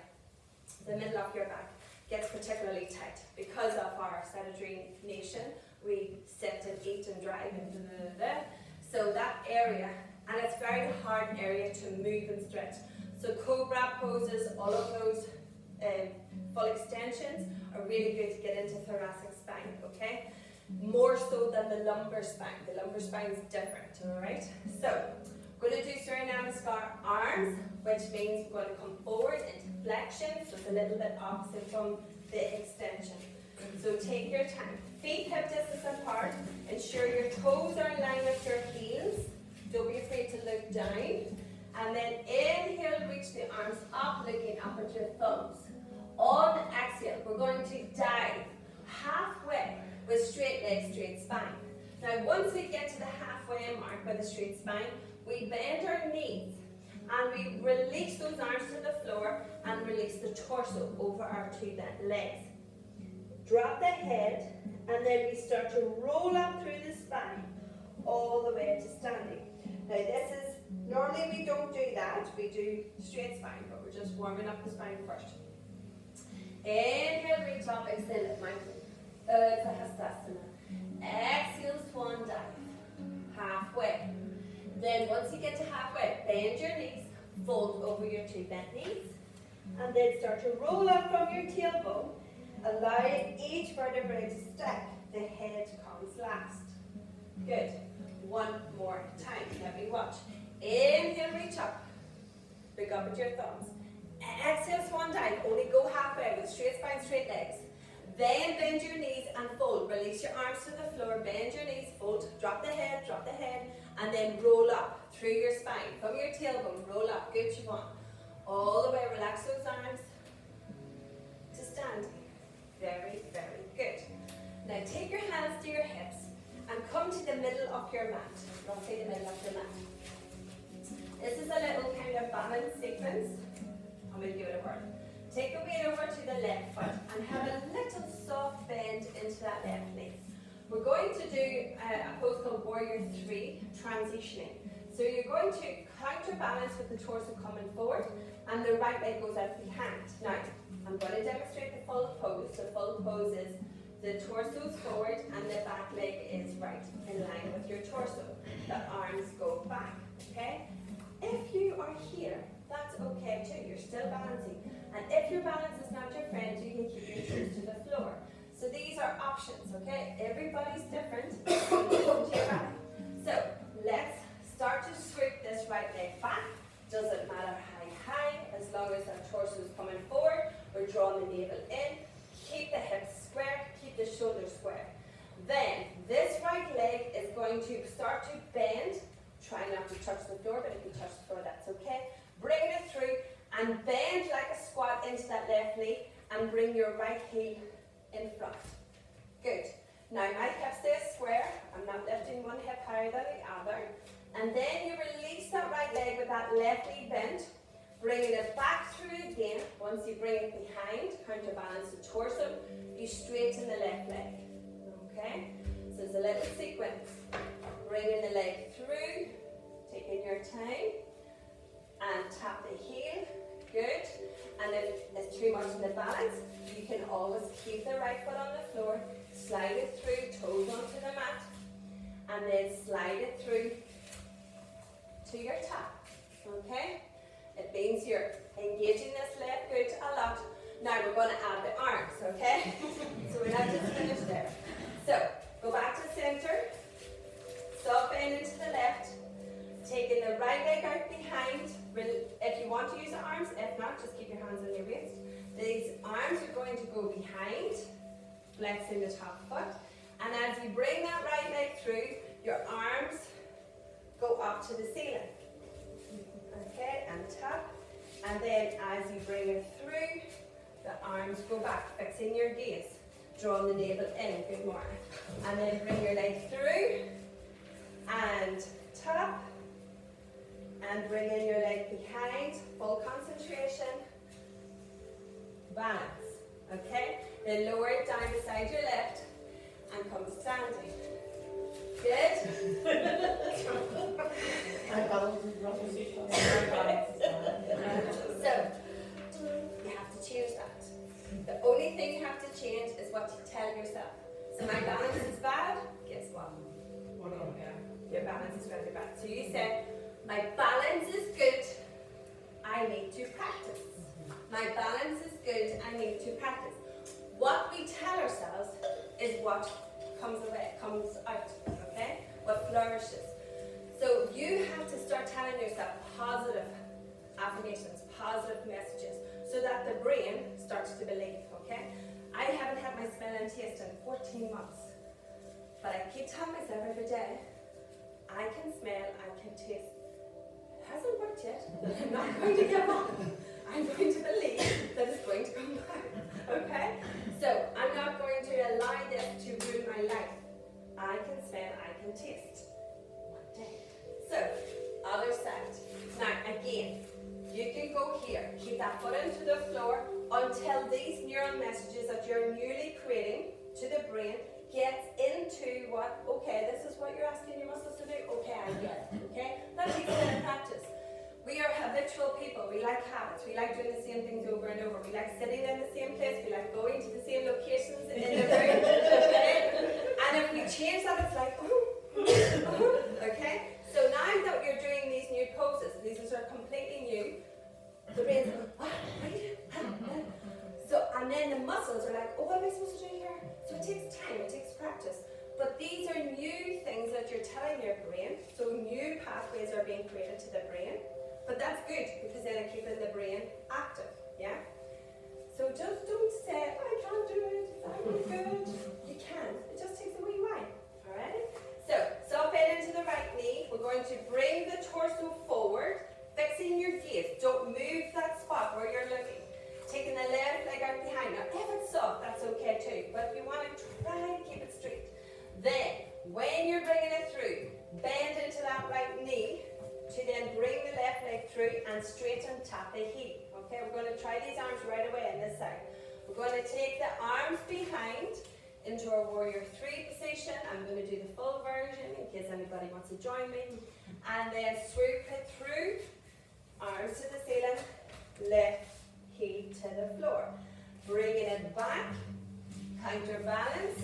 The middle of your back gets particularly tight because of our sedentary nation. We sit and eat and drive and so that area, and it's a very hard area to move and stretch. So cobra poses, all of those full extensions are really good to get into thoracic spine, okay? More so than the lumbar spine. The lumbar spine is different, alright? So, we're going to do Surya Namaskar arms, which means we're going to come forward into flexion, so it's a little bit opposite from the extension. So take your time. Feet hip distance apart. Ensure your toes are in line with your heels. Don't be afraid to look down. And then inhale, reach the arms up, looking up at your thumbs. On exhale, we're going to dive halfway with straight legs, straight spine. Now once we get to the halfway mark with a straight spine, we bend our knees and we release those arms to the floor and release the torso over our 2 legs. Drop the head, and then we start to roll up through the spine all the way to standing. Now this is, normally we don't do that, we do straight spine, but we're just warming up the spine first. Inhale, reach up, extend it, mountain. Sahasrasana. Exhale, swan dive. Halfway. Then once you get to halfway, bend your knees, fold over your 2 bent knees, and then start to roll up from your tailbone, allowing each vertebrae to stack. The head comes last. Good. 1 more time. Let me watch. Inhale, reach up. Look up at your thumbs. Exhale, swan dive. Only go halfway with straight spine, straight legs. Then bend your knees and fold. Release your arms to the floor. Bend your knees, fold. Drop the head, and then roll up through your spine. From your tailbone, roll up. Good, Siobhan. All the way, relax those arms to standing. Very, very good. Now take your hands to your hips and come to the middle of your mat. Roughly the middle of your mat. This is a little kind of balance sequence. I'm going to give it a whirl. Take the weight over to the left foot and have a little soft bend into that left knee. We're going to do a pose called Warrior 3, transitioning. So you're going to counterbalance with the torso coming forward and the right leg goes out behind. Now, I'm going to demonstrate the full pose. The full pose is the torso is forward and the back leg is right in line with your torso. The arms go back, okay? If you are here, that's okay too. You're still balancing. And if your balance is not your friend, you can keep your toes to the floor. So these are options, okay? Everybody's different. So listen to your body. So let's start to sweep this right leg back. Doesn't matter how high, as long as our torso is coming forward. We're drawing the navel in. Keep the hips square. Keep the shoulders square. Then this right leg is going to start to bend. Try not to touch the floor, but if you touch the floor, that's okay. Bring it through and bend like a squat into that left knee and bring your right heel in front. Good. Now my hips stay square. I'm not lifting one hip higher than the other. And then you release that right leg with that left knee bent. Bringing it back through again. Once you bring it behind, counterbalance the torso, you straighten the left leg. Okay? So there's a little sequence. Bringing the leg through, taking your time, and tap the heel. Good. And if it's too much in the balance, you can always keep the right foot on the floor, slide it through, toes onto the mat, and then slide it through to your tap. Okay? It means you're engaging this left good a lot. Now we're going to add the arms, okay? So we're not just finished there. So, go back to center, soft bend into the left, taking the right leg out behind. If you want to use the arms, if not, just keep your hands on your waist. These arms are going to go behind, flexing the top foot. And as you bring that right leg through, your arms go up to the ceiling. Okay, and tap. And then as you bring it through, the arms go back, fixing your gaze. Drawing the navel in, good morning. And then bring your leg through, and tap. And bring in your leg behind, full concentration. Balance, okay? Then lower it down beside your left, and come standing. Good? So, you have to change that. The only thing you have to change is what you tell yourself. So my balance is bad, guess what? Your balance is really bad. So you said, my balance is good, I need to practice. My balance is good, I need to practice. What we tell ourselves is what comes out, okay? What flourishes. So you have to start telling yourself positive affirmations, positive messages, so that the brain starts to believe, okay? I haven't had my smell and taste in 14 months, but I keep telling myself every day, I can smell, I can taste. It hasn't worked yet, but I'm not going to give up. I'm going to believe that it's going to come back, okay? So I'm not going to allow this to ruin my life. I can smell, I can taste. One day. So, other side. Now, again, you can go here. Keep that foot into the floor until these neural messages that you're newly creating to the brain gets into what, okay, this is what you're asking your muscles to do. Okay, I get it. Okay? That takes a bit of practice. We are habitual people. We like habits. We like doing the same things over and over. We like sitting in the same place. We like going to the same locations in the room. Okay? And if we change that, it's like, okay? So now that you're doing these new poses, these are completely new, the brain's like, so, and then the muscles are like, oh, what am I supposed to do here? So it takes time, it takes practice. But these are new things that you're telling your brain. So new pathways are being created to the brain. But that's good, because then it keeps the brain active, yeah? So just don't say, I can't do it, I'm not good. You can, it just takes a wee while, alright? So, soft bend into the right knee. We're going to bring the torso forward, fixing your gaze. Don't move that spot where you're looking. Taking the left leg out behind. Now, if it's soft, that's okay too. But if you want to try to keep it straight. Then, when you're bringing it through, bend into that right knee to then bring the left leg through and straighten, tap the heel. Okay, we're going to try these arms right away on this side. We're going to take the arms behind into our warrior 3 position. I'm going to do the full version in case anybody wants to join me. And then swoop it through, arms to the ceiling, left heel to the floor. Bringing it back, counterbalance,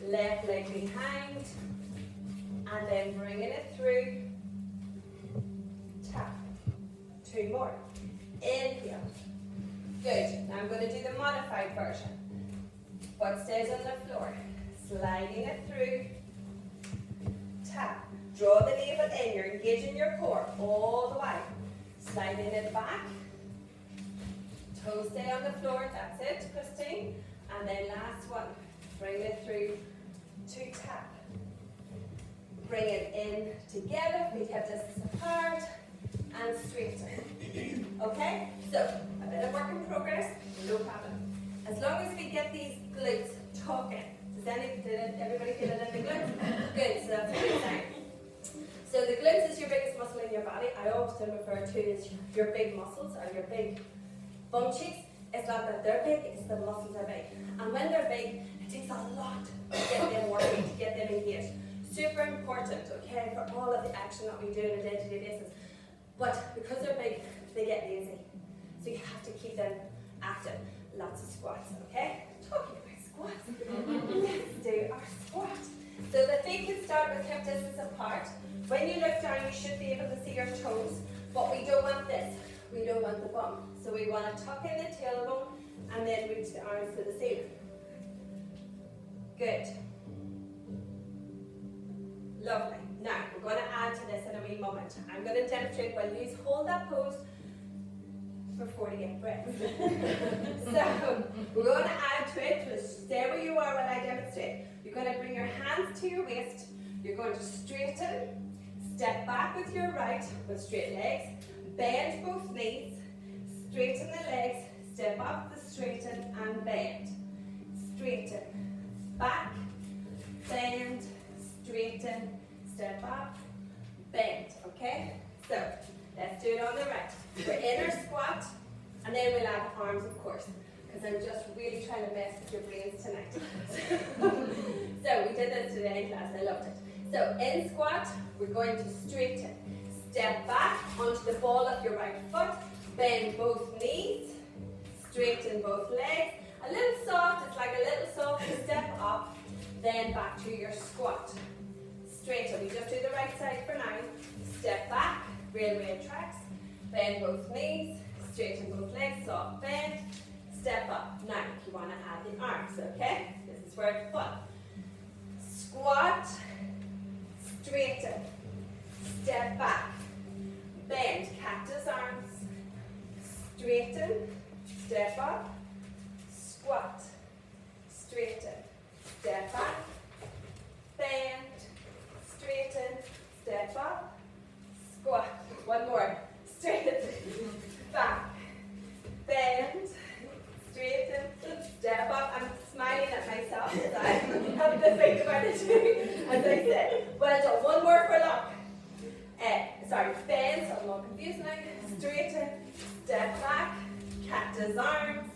left leg behind, and then bringing it through, tap. 2 more. Inhale. Good. Now I'm going to do the modified version. Foot stays on the floor. Sliding it through, tap. Draw the navel in. You're engaging your core all the way. Sliding it back. Toes stay on the floor. That's it, Christine. And then last one. Bring it through to tap. Bring it in together. Feet hip distance apart. And straighten. Okay? So, a bit of work in progress. No problem. As long as we get these glutes talking. Did everybody feel it in the glutes? Good. So that's a good sign. So the glutes is your biggest muscle in your body. I often refer to as your big muscles or your big bum cheeks. It's not that they're big, it's the muscles are big. And when they're big, it takes a lot to get them working, to get them engaged. Super important, okay, for all of the action that we do on a day-to-day basis. But because they're big, they get lazy. So you have to keep them active. Lots of squats, okay? Talking about squats, let's do our squat. So the feet can start with hip distance apart. When you look down, you should be able to see your toes, but we don't want this. We don't want the bum. So we want to tuck in the tailbone and then reach the arms to the ceiling. Good. Lovely. Now, we're going to add to this in a wee moment. I'm going to demonstrate while you hold that pose for 48 breaths. So, we're going to add to it. Just stay where you are while I demonstrate. You're going to bring your hands to your waist. You're going to straighten. Step back with your right with straight legs. Bend both knees. Straighten the legs. Step up the straighten and bend. Straighten. Back. Bend. Straighten. Step up. Bend. Okay? So, let's do it on the right. We're in our squat. And then we'll add arms, of course. Because I'm just really trying to mess with your brains tonight. So, we did this today in class. I loved it. So, in squat, we're going to straighten. Step back onto the ball of your right foot. Bend both knees. Straighten both legs. A little soft, it's like a little soft step up. Then back to your squat. Straighten. We just do the right side for now. Step back, railway tracks. Bend both knees. Straighten both legs, soft bend. Step up. Now, if you want to add the arms, okay? This is where it's fun. Squat. Straighten. Step back. Bend. Cactus arms. Straighten. Step up. Squat. Straighten. Step back. Bend. Straighten. Step up. Squat. One more. Straighten. Back. Bend. Straighten. Step up. I'm smiling at myself as I have to think about it too. As I said. Well done. One more for luck. Bend. So I'm not confused now. Straighten. Step back. Cactus arms.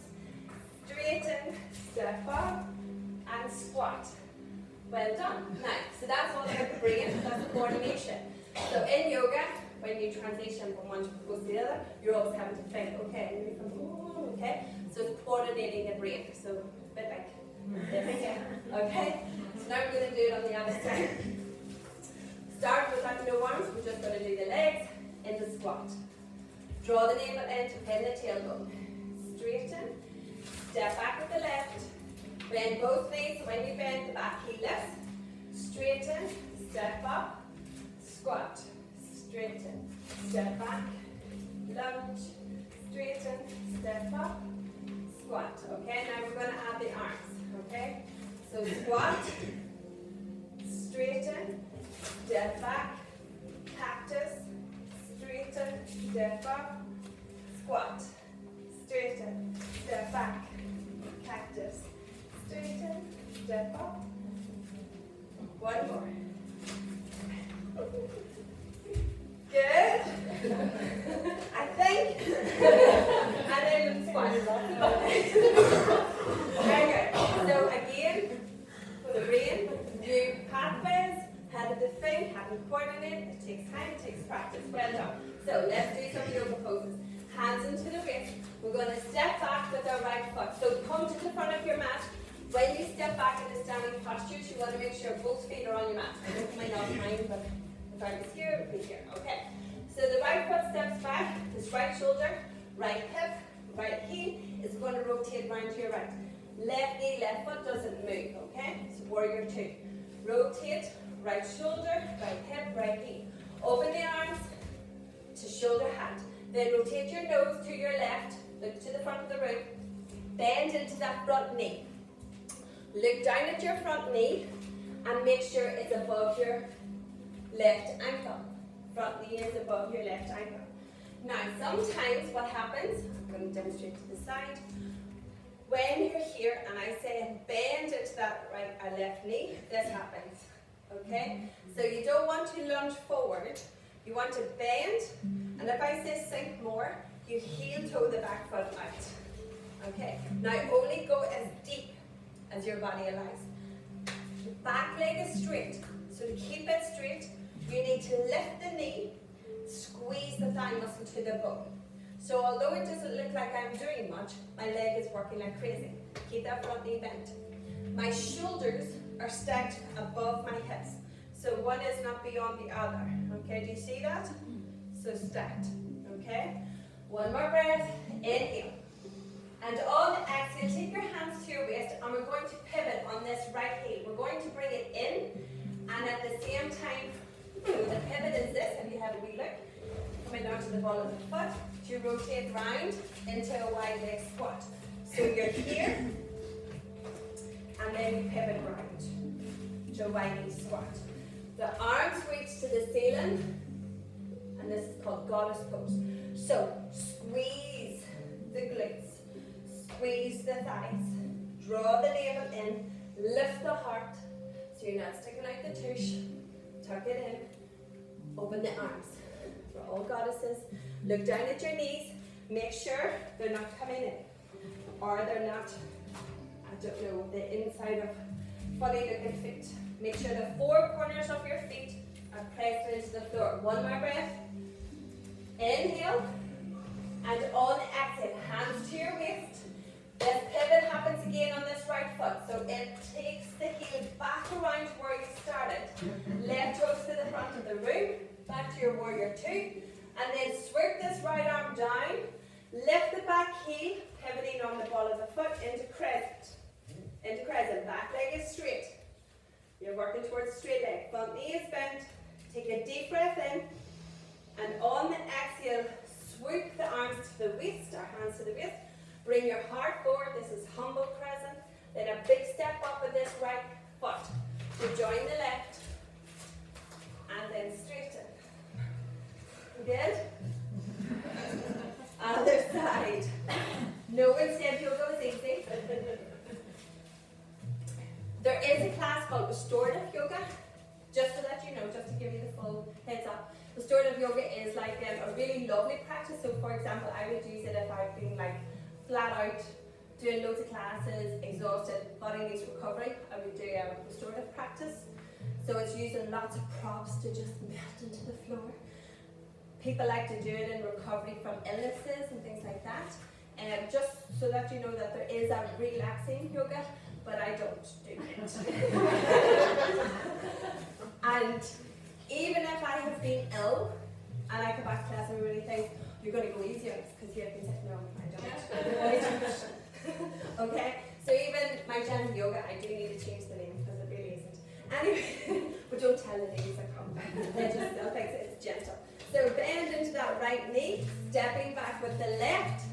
Straighten. Step up. And squat. Well done. Now, so that's all about the brain. That's the coordination. So in yoga, when you transition from one pose to the other, you're always having to think, okay, okay? So it's coordinating the brain. So a bit like this, okay? So now we're going to do it on the other side. Start with like no arms. We're just going to do the legs in the squat. Draw the navel in to pin the tailbone. Straighten. Step back with the left. Bend both knees. So when you bend, the back heel lifts. Straighten. Step up. Squat. Straighten. Step back. Lunge. Straighten. Step up. Squat. Okay, now we're going to add the arms. Okay? So squat. Straighten. Step back. Cactus. Straighten. Step up. Squat. Straighten. Step back. Cactus. Straighten. Step up. One more. Good. I think. And then squat. Very good. So again, in, it takes time, it takes practice. Well done. So let's do some yoga poses. Hands into the wrist. We're going to step back with our right foot. So come to the front of your mat. When you step back in the standing postures, you want to make sure both feet are on your mat. I know you might not mind, but if I was here, it would be here. Okay. So the right foot steps back, this right shoulder, right hip, right heel is going to rotate round to your right. Left knee, left foot doesn't move, okay? So warrior two. Rotate, right shoulder, right hip, right heel. Open the arms to shoulder hand. Then rotate your nose to your left, look to the front of the room. Bend into that front knee. Look down at your front knee and make sure it's above your left ankle. Front knee is above your left ankle. Now, sometimes what happens, I'm going to demonstrate to the side. When you're here and I say bend into that right or left knee, this happens. Okay? So you don't want to lunge forward. You want to bend, and if I say sink more, you heel toe the back foot out. Okay? Now only go as deep as your body allows. The back leg is straight. So to keep it straight, you need to lift the knee, squeeze the thigh muscle to the bone. So although it doesn't look like I'm doing much, my leg is working like crazy. Keep that front knee bent. My shoulders are stacked above my hips. So one is not beyond the other. Okay, do you see that? So stacked. Okay? One more breath. Inhale. And on the exhale, take your hands to your waist and we're going to pivot on this right heel. We're going to bring it in and at the same time, so the pivot is this, if you have a wee look. Coming down to the ball of the foot, to rotate round into a wide leg squat. So you're here, and then you pivot round to a wide leg squat. The arms reach to the ceiling, and this is called goddess pose. So squeeze the glutes, squeeze the thighs, draw the navel in, lift the heart, so you're not sticking out the tush, tuck it in, open the arms. For all goddesses, look down at your knees, make sure they're not coming in, or they're not, I don't know, the inside of funny looking feet. Make sure the four corners of your feet are pressed into the floor. One more breath. Inhale, and on exhale, hands to your waist. This pivot happens again on this right foot, so it takes the heel back around to where you started. Left toes to the front of the room, back to your warrior two, and then swoop this right arm down, lift the back heel, pivoting on the ball of the foot into crescent. Into crescent, back leg is straight. You're working towards straight leg. Front knee is bent. Take a deep breath in, and on the exhale, swoop the arms to the waist, or hands to the waist. Bring your heart forward. This is humble crescent. Then a big step up with this right foot. So join the left, and then straighten. Good? Other side. No one said yoga was easy. There is a class called Restorative Yoga, just to let you know, just to give you the full heads up. Restorative Yoga is like a really lovely practice. So for example, I would use it if I've been like flat out, doing loads of classes, exhausted, body needs recovery. I would do a restorative practice. So it's using lots of props to just melt into the floor. People like to do it in recovery from illnesses and things like that. Just so that you know that there is a relaxing yoga, but I don't do it. And even if I have been ill and I come back to class and everybody thinks you're going to go easy on us because you have been sick. No, I don't. Okay, so even my Jan yoga, I do need to change the name because it really isn't. Anyway, but don't tell the ladies I come. They'll think it's gentle. So bend into that right knee, stepping back with the left.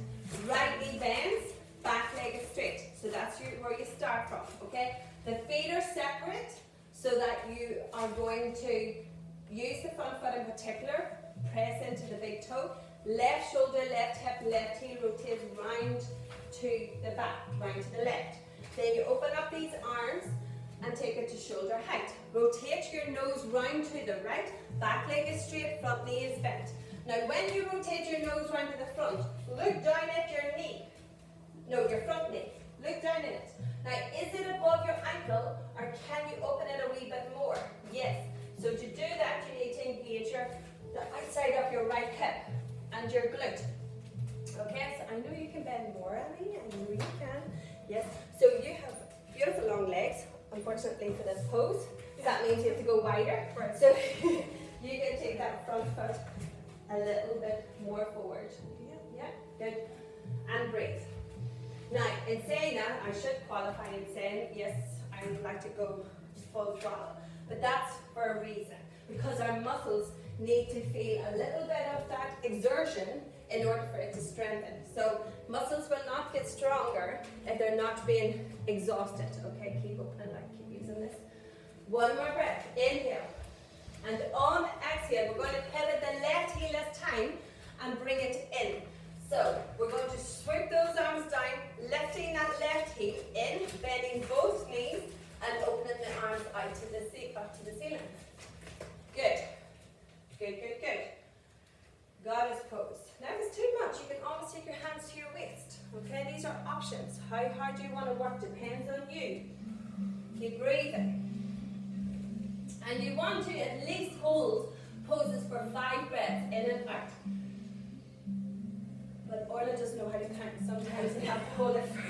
Right knee bends, back leg is straight. So that's where you start from, okay? The feet are separate so that you are going to use the front foot in particular, press into the big toe, left shoulder, left hip, left heel, rotate round to the back, round to the left. Then you open up these arms and take it to shoulder height. Rotate your nose round to the right, back leg is straight, front knee is bent. Now when you rotate your nose round to the front, look down at your knee. No, your front knee. Look down in it. Now is it above your ankle or can you open it a wee bit more? Yes. So to do that you need to unfortunately, for this pose. That means you have to go wider. Right. So you can take that front foot a little bit more forward. Yeah, good. And breathe. Now, in saying that, I should qualify in saying, yes, I would like to go full throttle. But that's for a reason. Because our muscles need to feel a little bit of that exertion in order for it to strengthen. So muscles will not get stronger if they're not being exhausted. Okay, keep opening, keep using this. One more breath. Inhale. And on exhale, we're going to pivot the left heel this time and bring it in. So we're going to swoop those arms down, lifting that left heel in, bending both knees, and opening the arms out to the ceiling. Good. Good, good, good. Goddess pose. Now if it's too much, you can always take your hands to your waist. Okay, these are options. How hard do you want to work depends on you. Keep breathing. And you want to at least hold poses for 5 breaths in and out. But Orla doesn't know how to count. Sometimes you have to hold it for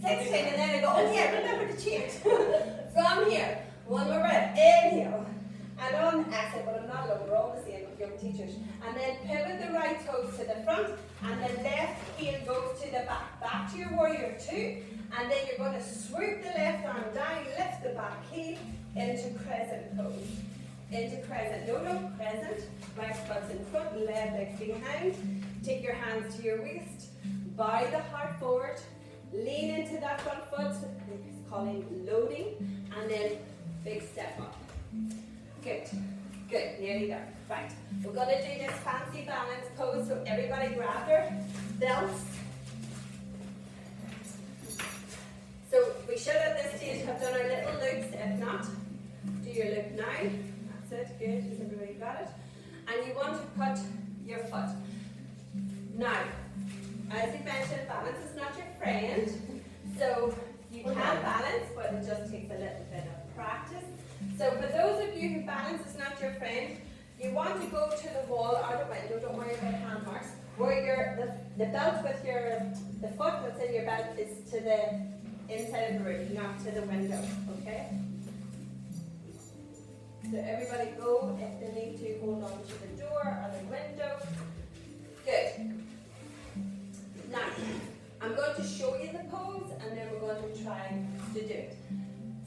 16 and then I go, oh yeah, remember to change. From here, one more breath. Inhale. And on exhale, but I'm not alone, we're all the same with young teachers. And then pivot the right toes to the front, and the left heel goes to the back. Back to your warrior 2, and then you're going to swoop the left arm down, lift the back heel into crescent pose. Into crescent. No, crescent. Right foot's in front, left leg behind. Take your hands to your waist. Bow the heart forward. Lean into that front foot. It's calling loading, and then big step up. Good, good, nearly there. Right, we're going to do this fancy balance pose, so everybody grab their belts. So we should at this stage have done our little loops, if not, do your loop now. That's it, good, has everybody got it? And you want to put your foot. Now, as you mentioned, balance is not your friend, so you can balance, but it just takes a little bit of practice. So for those of you who balance is not your friend, you want to go to the wall or the window, don't worry about hand marks, where the belt with the foot that's in your belt is to the inside of the room, not to the window, okay? So everybody go if they need to hold on to the door or the window. Good. Now, I'm going to show you the pose and then we're going to try to do it.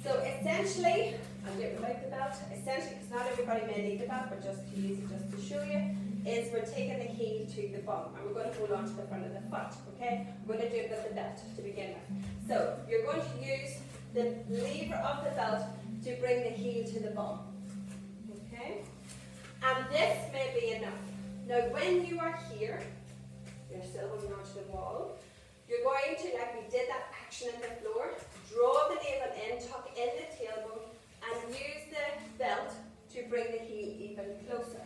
So essentially, I'll do it without the belt. Essentially, because not everybody may need the belt, but just to use it just to show you, is we're taking the heel to the bum and we're going to hold on to the front of the foot, okay? We're going to do it with the belt to begin with. So you're going to use the lever of the belt to bring the heel to the bum, okay? And this may be enough. Now when you are here, you're still holding on to the wall, you're going to, like we did that action in the floor, draw the navel in, tuck in the tailbone, and use the belt to bring the heel even closer,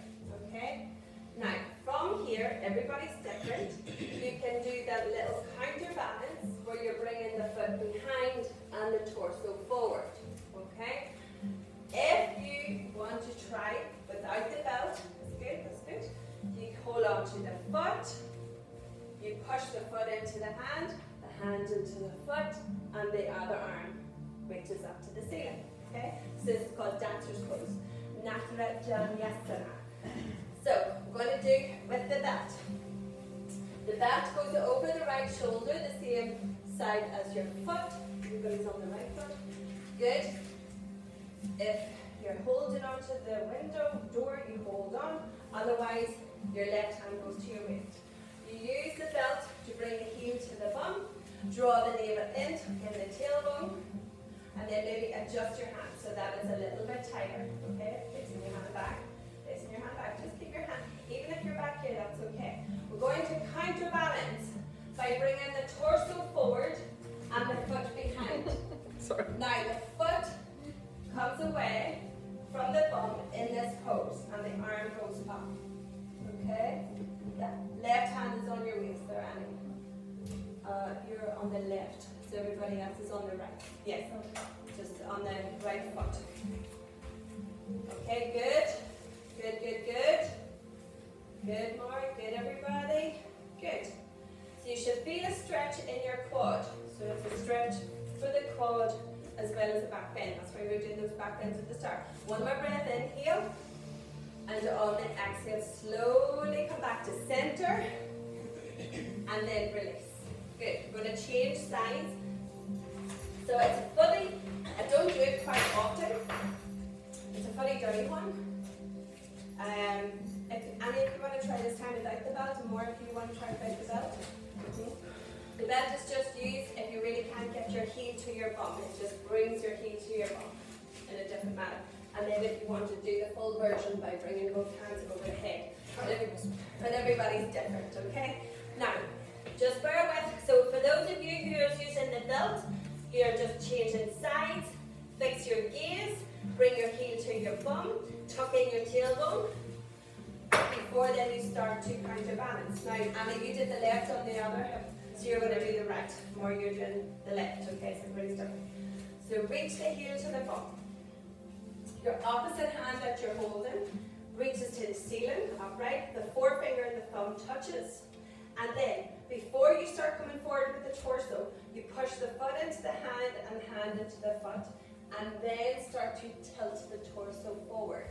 okay? Now, from here, everybody's different. You can do that little counterbalance where you're bringing the foot behind and the torso forward, okay? If you want to try without the belt, that's good. You hold on to the foot, you push the foot into the hand into the foot, and the other arm reaches up to the ceiling. Okay? So this is called dancer's pose. Natrajanyasana. So we're going to do with the belt. The belt goes over the right shoulder, the same side as your foot. Everybody's on the right foot. Good. If you're holding onto the window door, you hold on. Otherwise, your left hand goes to your waist. You use the belt to bring the heel to the bum. Draw the navel in, tuck in the tailbone, and then maybe adjust your hand so that it's a little bit tighter. Okay? Placing your hand back. Placing your hand back. Just keep your hand. Even if you're back here, that's okay. We're going to counterbalance by bringing the torso forward and the foot behind. Sorry. Now the foot comes away from the bum in this pose, and the arm goes up. Okay? The left hand is on your waist there, Annie. You're on the left, so everybody else is on the right. Yes, just on the right foot. Okay, good. Good, good, good. Good, Mark. Good, everybody. Good. So you should feel a stretch in your quad. So it's a stretch for the quad as well as a back bend. That's why we're doing those back bends at the start. One more breath, inhale. And on the exhale, slowly come back to center. And then release. Good. We're going to change sides. So it's a fully, I don't do it quite often. It's a fully dirty one. If any of you want to try this time without the belt, and more if you want to try without the belt. The belt is just used if you really can't get your heel to your bum. It just brings your heel to your bum in a different manner. And then if you want to do the full version by bringing both hands over the head. But everybody's different, okay? Now, just bear with. So for those of you who are using the belt, you're just changing sides. Fix your gaze. Bring your heel to your bum. Tuck in your tailbone. Before then you start to counterbalance. Now, Anna, you did the left on the other hip, so you're going to do the right. More you're doing the left, okay? So everybody's different. So reach the heel to the bum. Your opposite hand that you're holding reaches to the ceiling, upright. The forefinger and the thumb touches. And then, before you start coming forward with the torso, you push the foot into the hand and hand into the foot. And then start to tilt the torso forward.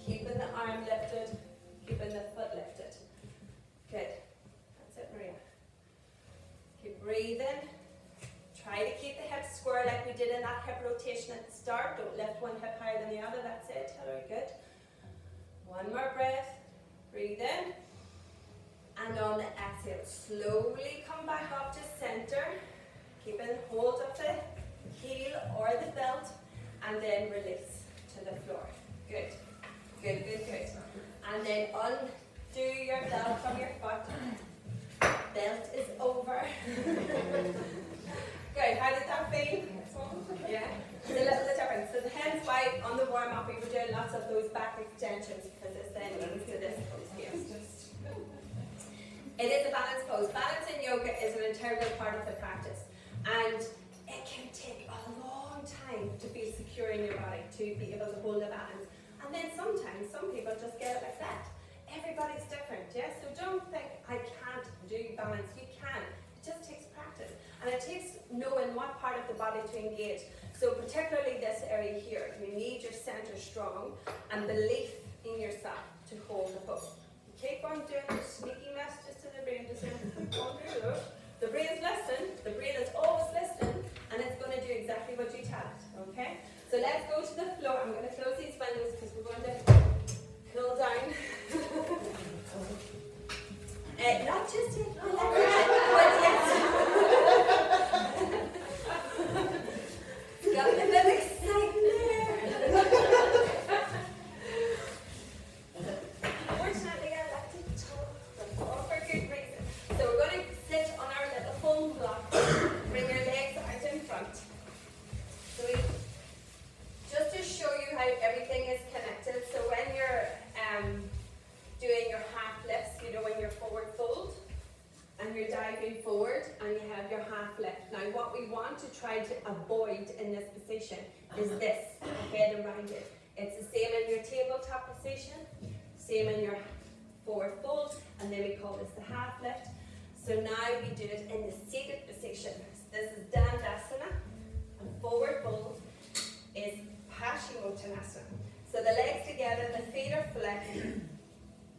Keeping the arm lifted, keeping the foot lifted. Good. That's it, Maria. Keep breathing. Try to keep the hips square like we did in that hip rotation at the start. Don't lift one hip higher than the other. That's it. Very good. One more breath. Breathe in. And on the exhale, slowly come back up to center. Keeping hold of the heel or the belt. And then release to the floor. Good. Good, good, good. And then undo your belt from your foot. Belt is over. Good, how did that feel? Yeah, it's a little bit different. So hence why on the warm-up we were doing lots of those back extensions, because this then leads to this pose here. It is a balance pose. Balance in yoga is an integral part of the practice. And it can take a long time to be secure in your body, to be able to hold a balance. And then sometimes, some people just get it like that. Everybody's different, yeah? So don't think, I can't do balance. You can. It just takes practice. And it takes knowing what part of the body to engage. So particularly this area here, you need your center strong and belief in yourself to hold the pose. You keep on doing your sneaky messages to the brain, just saying, the brain's listening, the brain is always listening, and it's going to do exactly what you tell it, okay? So let's go to the floor. I'm going to close these windows because we're going to cool down. Not just yet, but yes. Got a bit exciting there. Unfortunately, I like to talk, but all for good reason. So we're going to sit on our little foam block. Bring your legs out in front. So just to show you how everything is connected. So when you're doing your half lifts, you know, when you're forward fold and you're diving forward and you have your half lift. Now what we want to try to avoid in this position is this, okay, the rounded. It's the same in your tabletop position, same in your forward fold, and then we call this the half lift. So now we do it in the seated position. This is Dandasana, and forward fold is Paschimottanasana. So the legs together, the feet are flexed.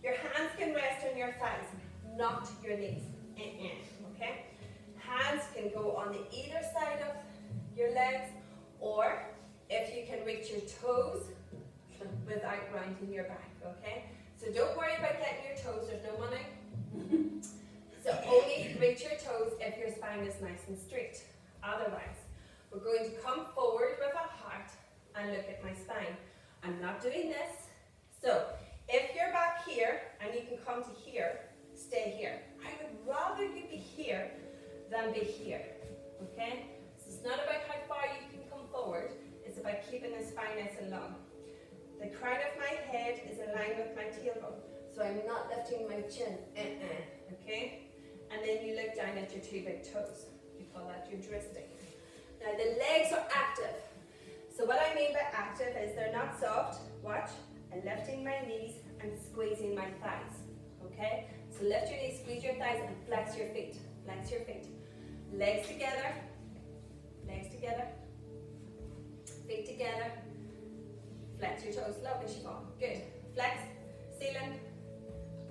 Your hands can rest on your thighs, not your knees. Okay? Hands can go on the either side of your legs, or if you can reach your toes without rounding your back. Okay? So don't worry about getting your toes, there's no money. So only reach your toes if your spine is nice and straight. Otherwise, we're going to come forward with a heart and look at my spine. I'm not doing this. So if you're back here and you can come to here, stay here. I would rather you be here than be here. Okay? So it's not about how far you can come forward, it's about keeping the spine nice and long. The crown of my head is aligned with my tailbone, so I'm not lifting my chin. Okay? And then you look down at your two big toes. We call that your drifting. Now the legs are active. So what I mean by active is they're not soft. Watch. I'm lifting my knees and squeezing my thighs. Okay? So lift your knees, squeeze your thighs, and flex your feet. Flex your feet. Legs together. Legs together. Feet together. Flex your toes. Lovely, Siobhan. Good. Flex. Ceiling.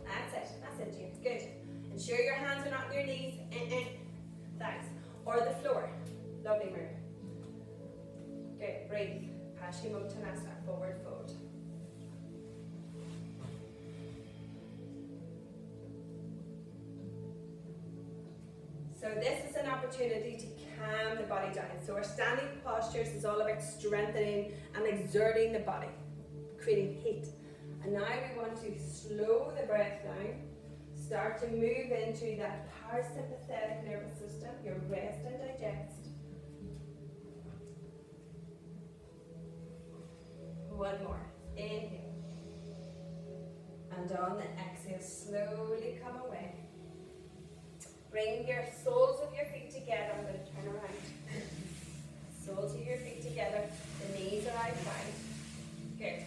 That's it, James. Good. Ensure your hands are not on your knees. Thanks. Or the floor. Lovely, Maria. Good. Breathe. Paschimottanasana. Forward fold. So this is an opportunity to calm the body down. So our standing postures is all about strengthening and exerting the body, creating heat. And now we want to slow the breath down, start to move into that parasympathetic nervous system, your rest and digest. One more. Inhale. And on the exhale, slowly come away. Bring your soles of your feet together. I'm going to turn around. Soles of your feet together. The knees are out wide. Good.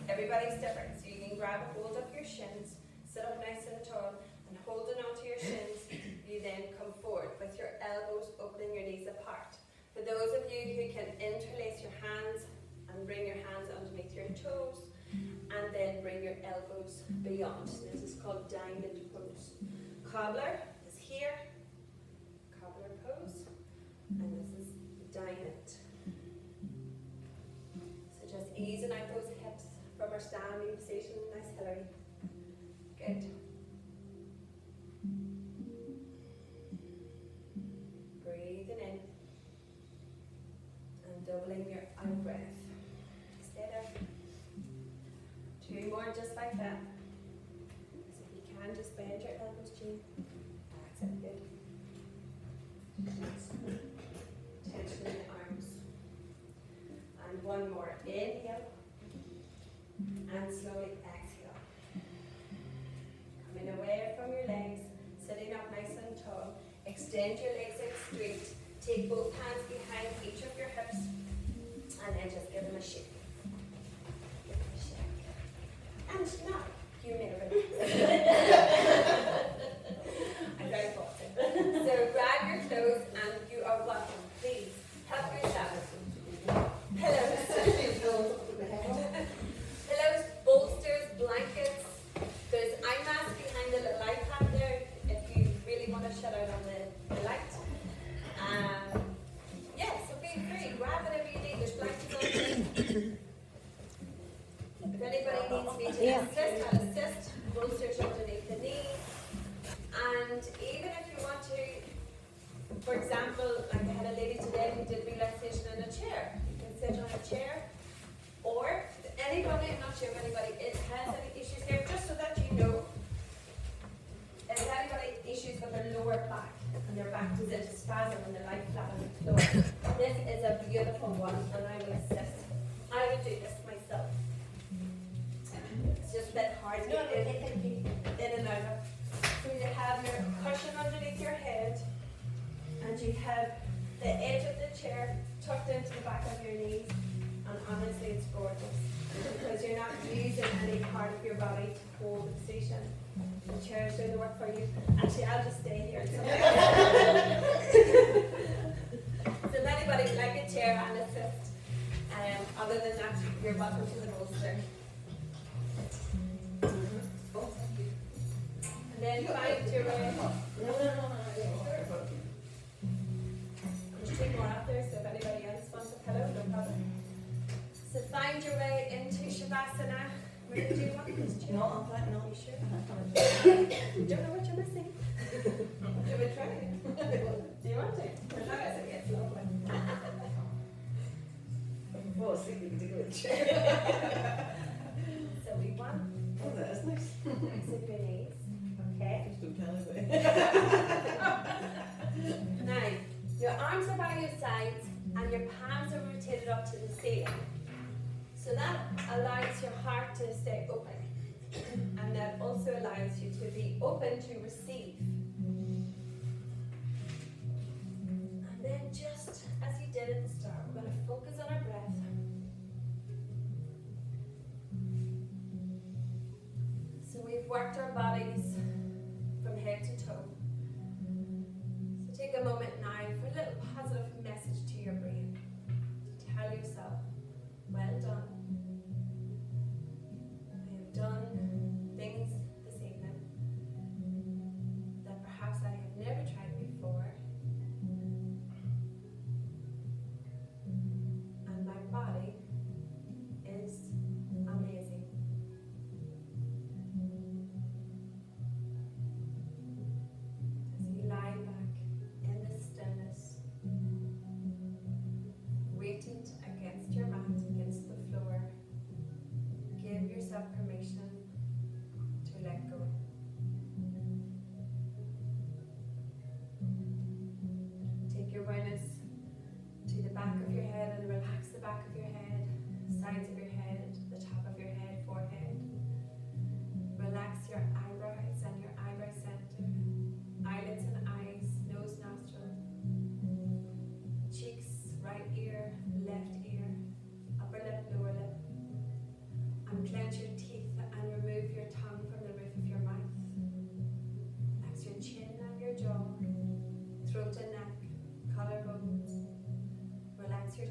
Everybody's different. So you can grab a hold of your shins, sit up nice and tall, and holding onto your shins, you then come forward with your elbows opening your knees apart. For those of you who can interlace your hands and bring your hands underneath your toes, and then bring your elbows beyond. This is called diamond pose. Cobbler is here, cobbler pose, and this is diamond. So just easing out those hips from our standing position. Nice, Hillary. Good. Breathing in and doubling your out breath. Stay there. 2 more just like that. So if you can, just bend your elbows, Jean. That's it, good. Tension in the arms. And one more. Inhale. And slowly exhale. Coming away from your legs, sitting up nice and tall. Extend your legs out straight. Take both hands behind each of your hips. And then just give them a shake. Give them a shake. And now, you may relax. I'm very bossy. So grab your clothes and you are welcome. Please, help yourself. Pillows. Pillows, bolsters, blankets. There's eye mask behind the little iPad there if you really want to shut out on the light. Yeah, so feel free. Grab whatever you need. There's blankets on there. If anybody needs me to assist, I'll assist. Bolsters underneath the knees. And even if you want to, for example, like I had a lady today who did relaxation in a chair. You can sit on a chair. Or anybody, I'm not sure if anybody has any issues here, just so that you know, if anybody issues with their lower back and their back does into spasm and they lie flat on the floor, this is a beautiful one and I will assist. I would do this myself. It's just a bit hard to get in and out of. So you have your cushion underneath your head and you have the edge of the chair tucked into the back of your knees. And honestly, it's gorgeous because you're not using any part of your body to hold the position. The chair is doing the work for you. Actually, I'll just stay here. So if anybody would like a chair and assist, other than that, you're welcome to the bolster. And then find your way. There's 2 more out there, so if anybody else wants a pillow, no problem. So find your way into Shavasana. Where do you want this chair? No, I'm fine, no. You sure? Don't know what you're missing. Do we try it? Do you want to? No, it's lovely. Fall asleep in a good chair. So we want Oh, that is nice. sit your knees. Okay. Just don't tell anybody. Now, your arms are by your sides and your palms are rotated up to the ceiling. So that allows your heart to stay open. And that also allows you to be open to receive. And then just as you did at the start, we're going to focus on our breath. So we've worked our bodies from head to toe. So take a moment now for a little positive message to your brain. To tell yourself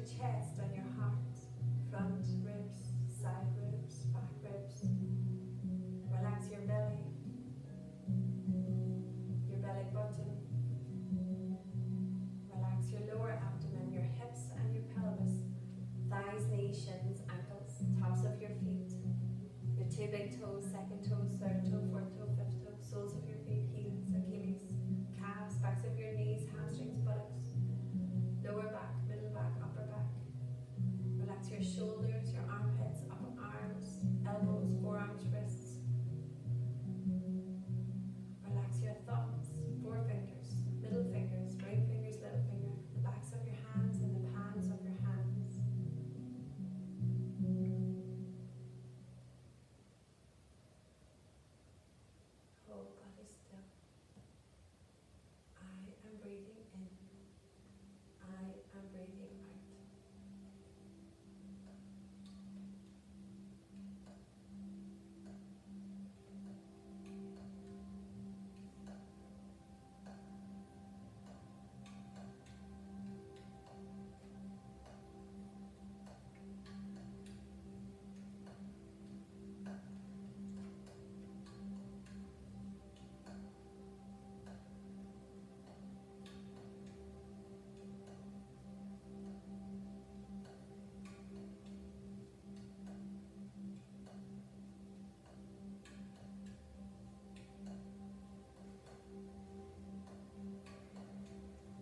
your chest and your heart, front ribs, side ribs, back ribs. Relax your belly button. Relax your lower abdomen, your hips and your pelvis, thighs, knees, shins, ankles, tops of your feet, your two big toes, second toe, third toe, fourth toe, fifth toe, soles of your feet, heels, Achilles, calves, backs of your knees, hamstrings, buttocks, lower back, middle back, upper back. Relax your shoulders, your armpits, upper arms, elbows, forearms, wrists. Relax your thumbs, forefingers, middle fingers, ring fingers, little finger, the backs of your hands and the palms of your hands. Hold body still. I am breathing in. I am breathing out.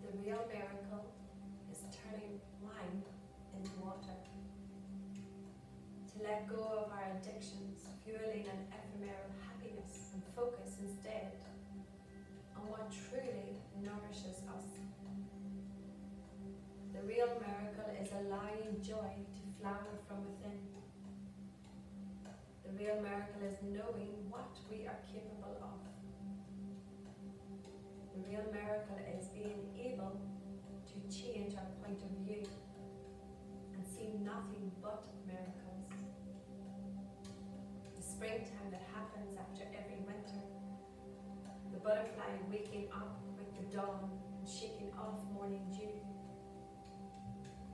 The real miracle is turning wine into water. To let go of our addictions, fueling an ephemeral happiness and focus instead on what truly nourishes us. The real miracle is allowing joy to flower from within. The real miracle is knowing what we are capable of. The real miracle is being able to change our point of view and see nothing but miracles. The springtime that happens after every winter. The butterfly waking up with the dawn and shaking off morning dew.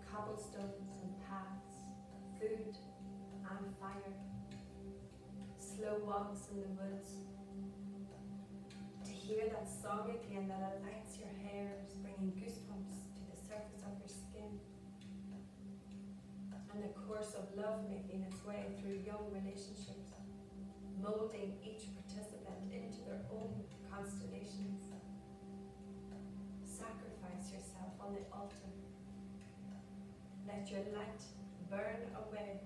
Cobblestones and paths, food and fire. Slow walks in the woods. To hear that song again that alights your hairs, bringing goosebumps to the surface of your skin. And the course of love making its way through young relationships, molding each participant into their own constellations. Sacrifice yourself on the altar. Let your light burn away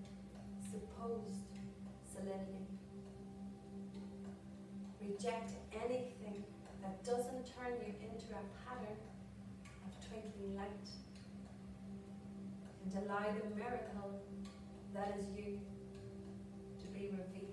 supposed salinity. Reject anything that doesn't turn you into a pattern of twinkling light. And allow the miracle that is you to be revealed.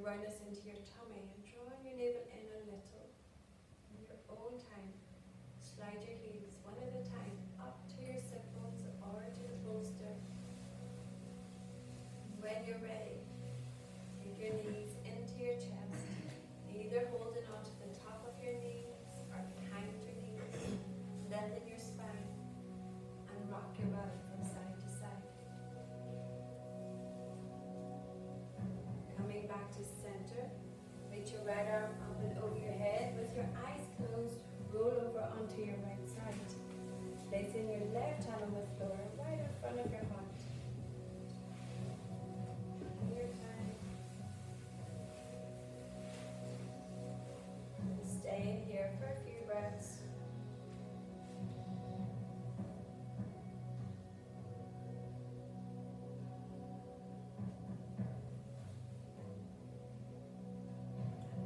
awareness into your tummy and drawing your navel in a little. In your own time, slide your heels one at a time up to your sit bones or to the bolster. When you're ready, take your knees into your chest, either holding onto the top of your knees or behind your knees. Lengthen your spine and rock your body from side to side. Coming back to center, reach your right arm up and over your head with your eyes closed. Roll over onto your right side. Placing your left hand on the floor right in front of your heart. Take your time. Stay here for a few breaths.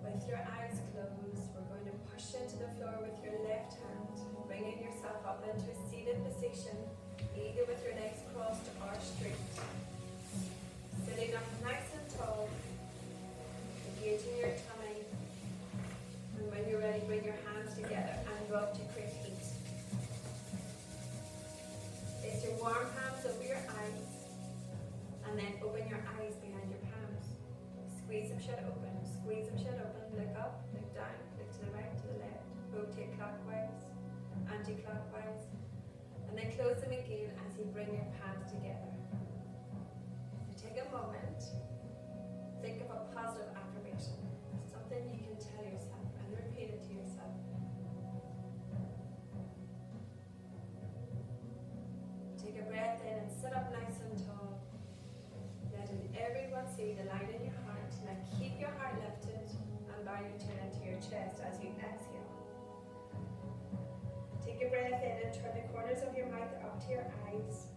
With your eyes closed, we're going to push into the floor with your left hand, bringing yourself up into a seated position, either with your legs crossed or straight. Sitting up nice and tall, engaging your tummy, and when you're ready, bring your hands together and rub to create heat. Place your warm hands over your eyes, and then open your eyes behind your palms. Squeeze them shut open, squeeze them shut open, look up, look down, look to the right, to the left, rotate clockwise, anti-clockwise, and then close them again as you bring your palms together. So take a moment, think of a positive affirmation, something you can tell yourself and repeat it to yourself. Take a breath in and sit up nice and tall, letting everyone see the light in your heart. Now keep your heart lifted and bow your chin into your chest as you exhale. Take a breath in and turn the corners of your mouth up to your eyes.